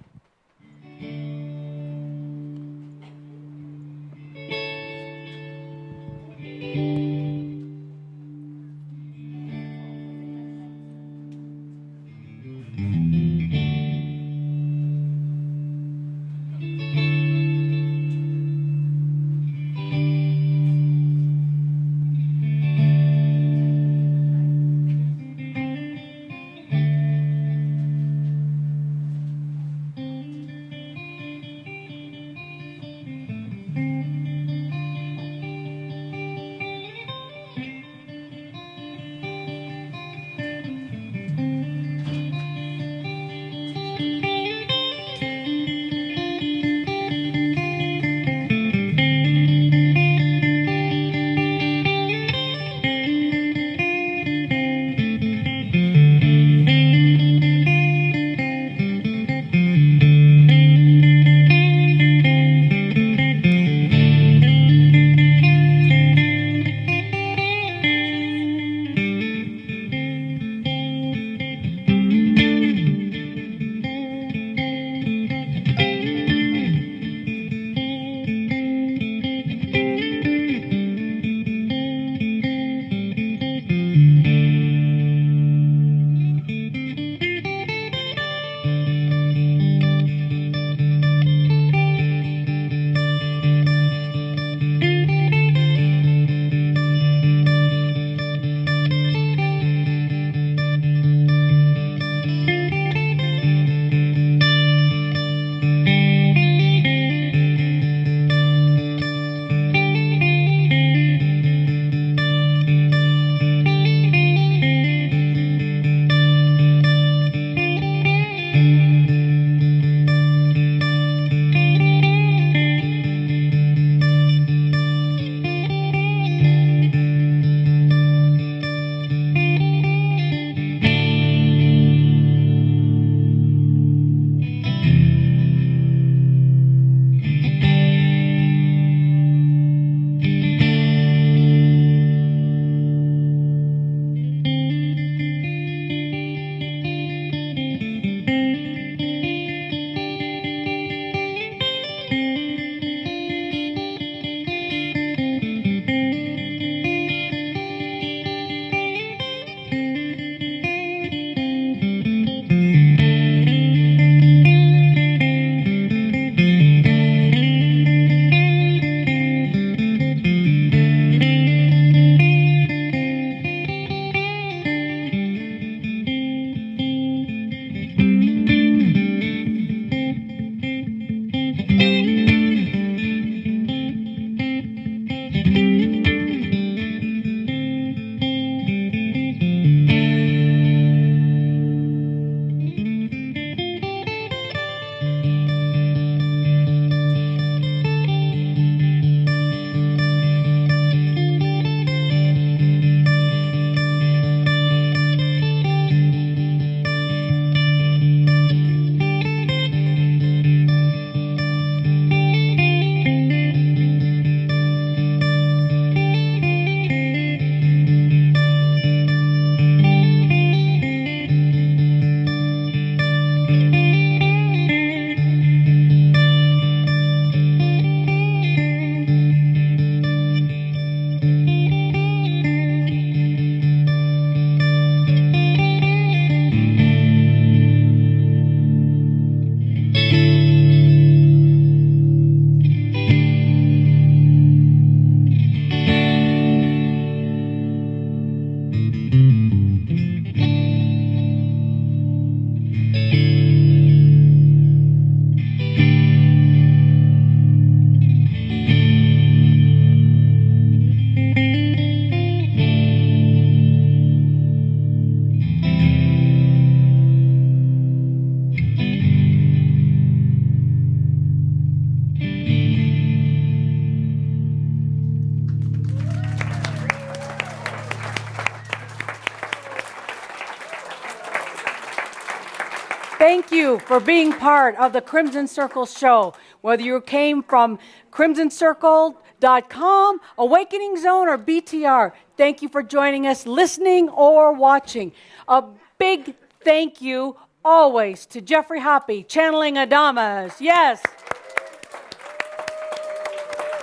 Thank you for being part of the Crimson Circle show. Whether you came from crimsoncircle.com, Awakening Zone, or BTR, thank you for joining us, listening or watching. A big thank you always to Jeffrey Hoppy, channeling Adamus. Yes.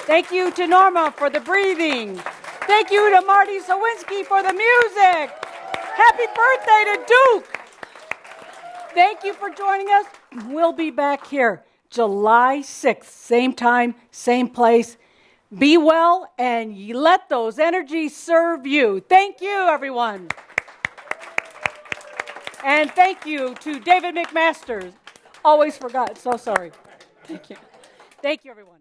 Thank you to Norma for the breathing. Thank you to Marty Sawinski for the music. Happy birthday to Duke. Thank you for joining us. We'll be back here July 6th, same time, same place. Be well and let those energies serve you. Thank you, everyone. And thank you to David McMasters. Always forgot. So sorry. Thank you. Thank you, everyone.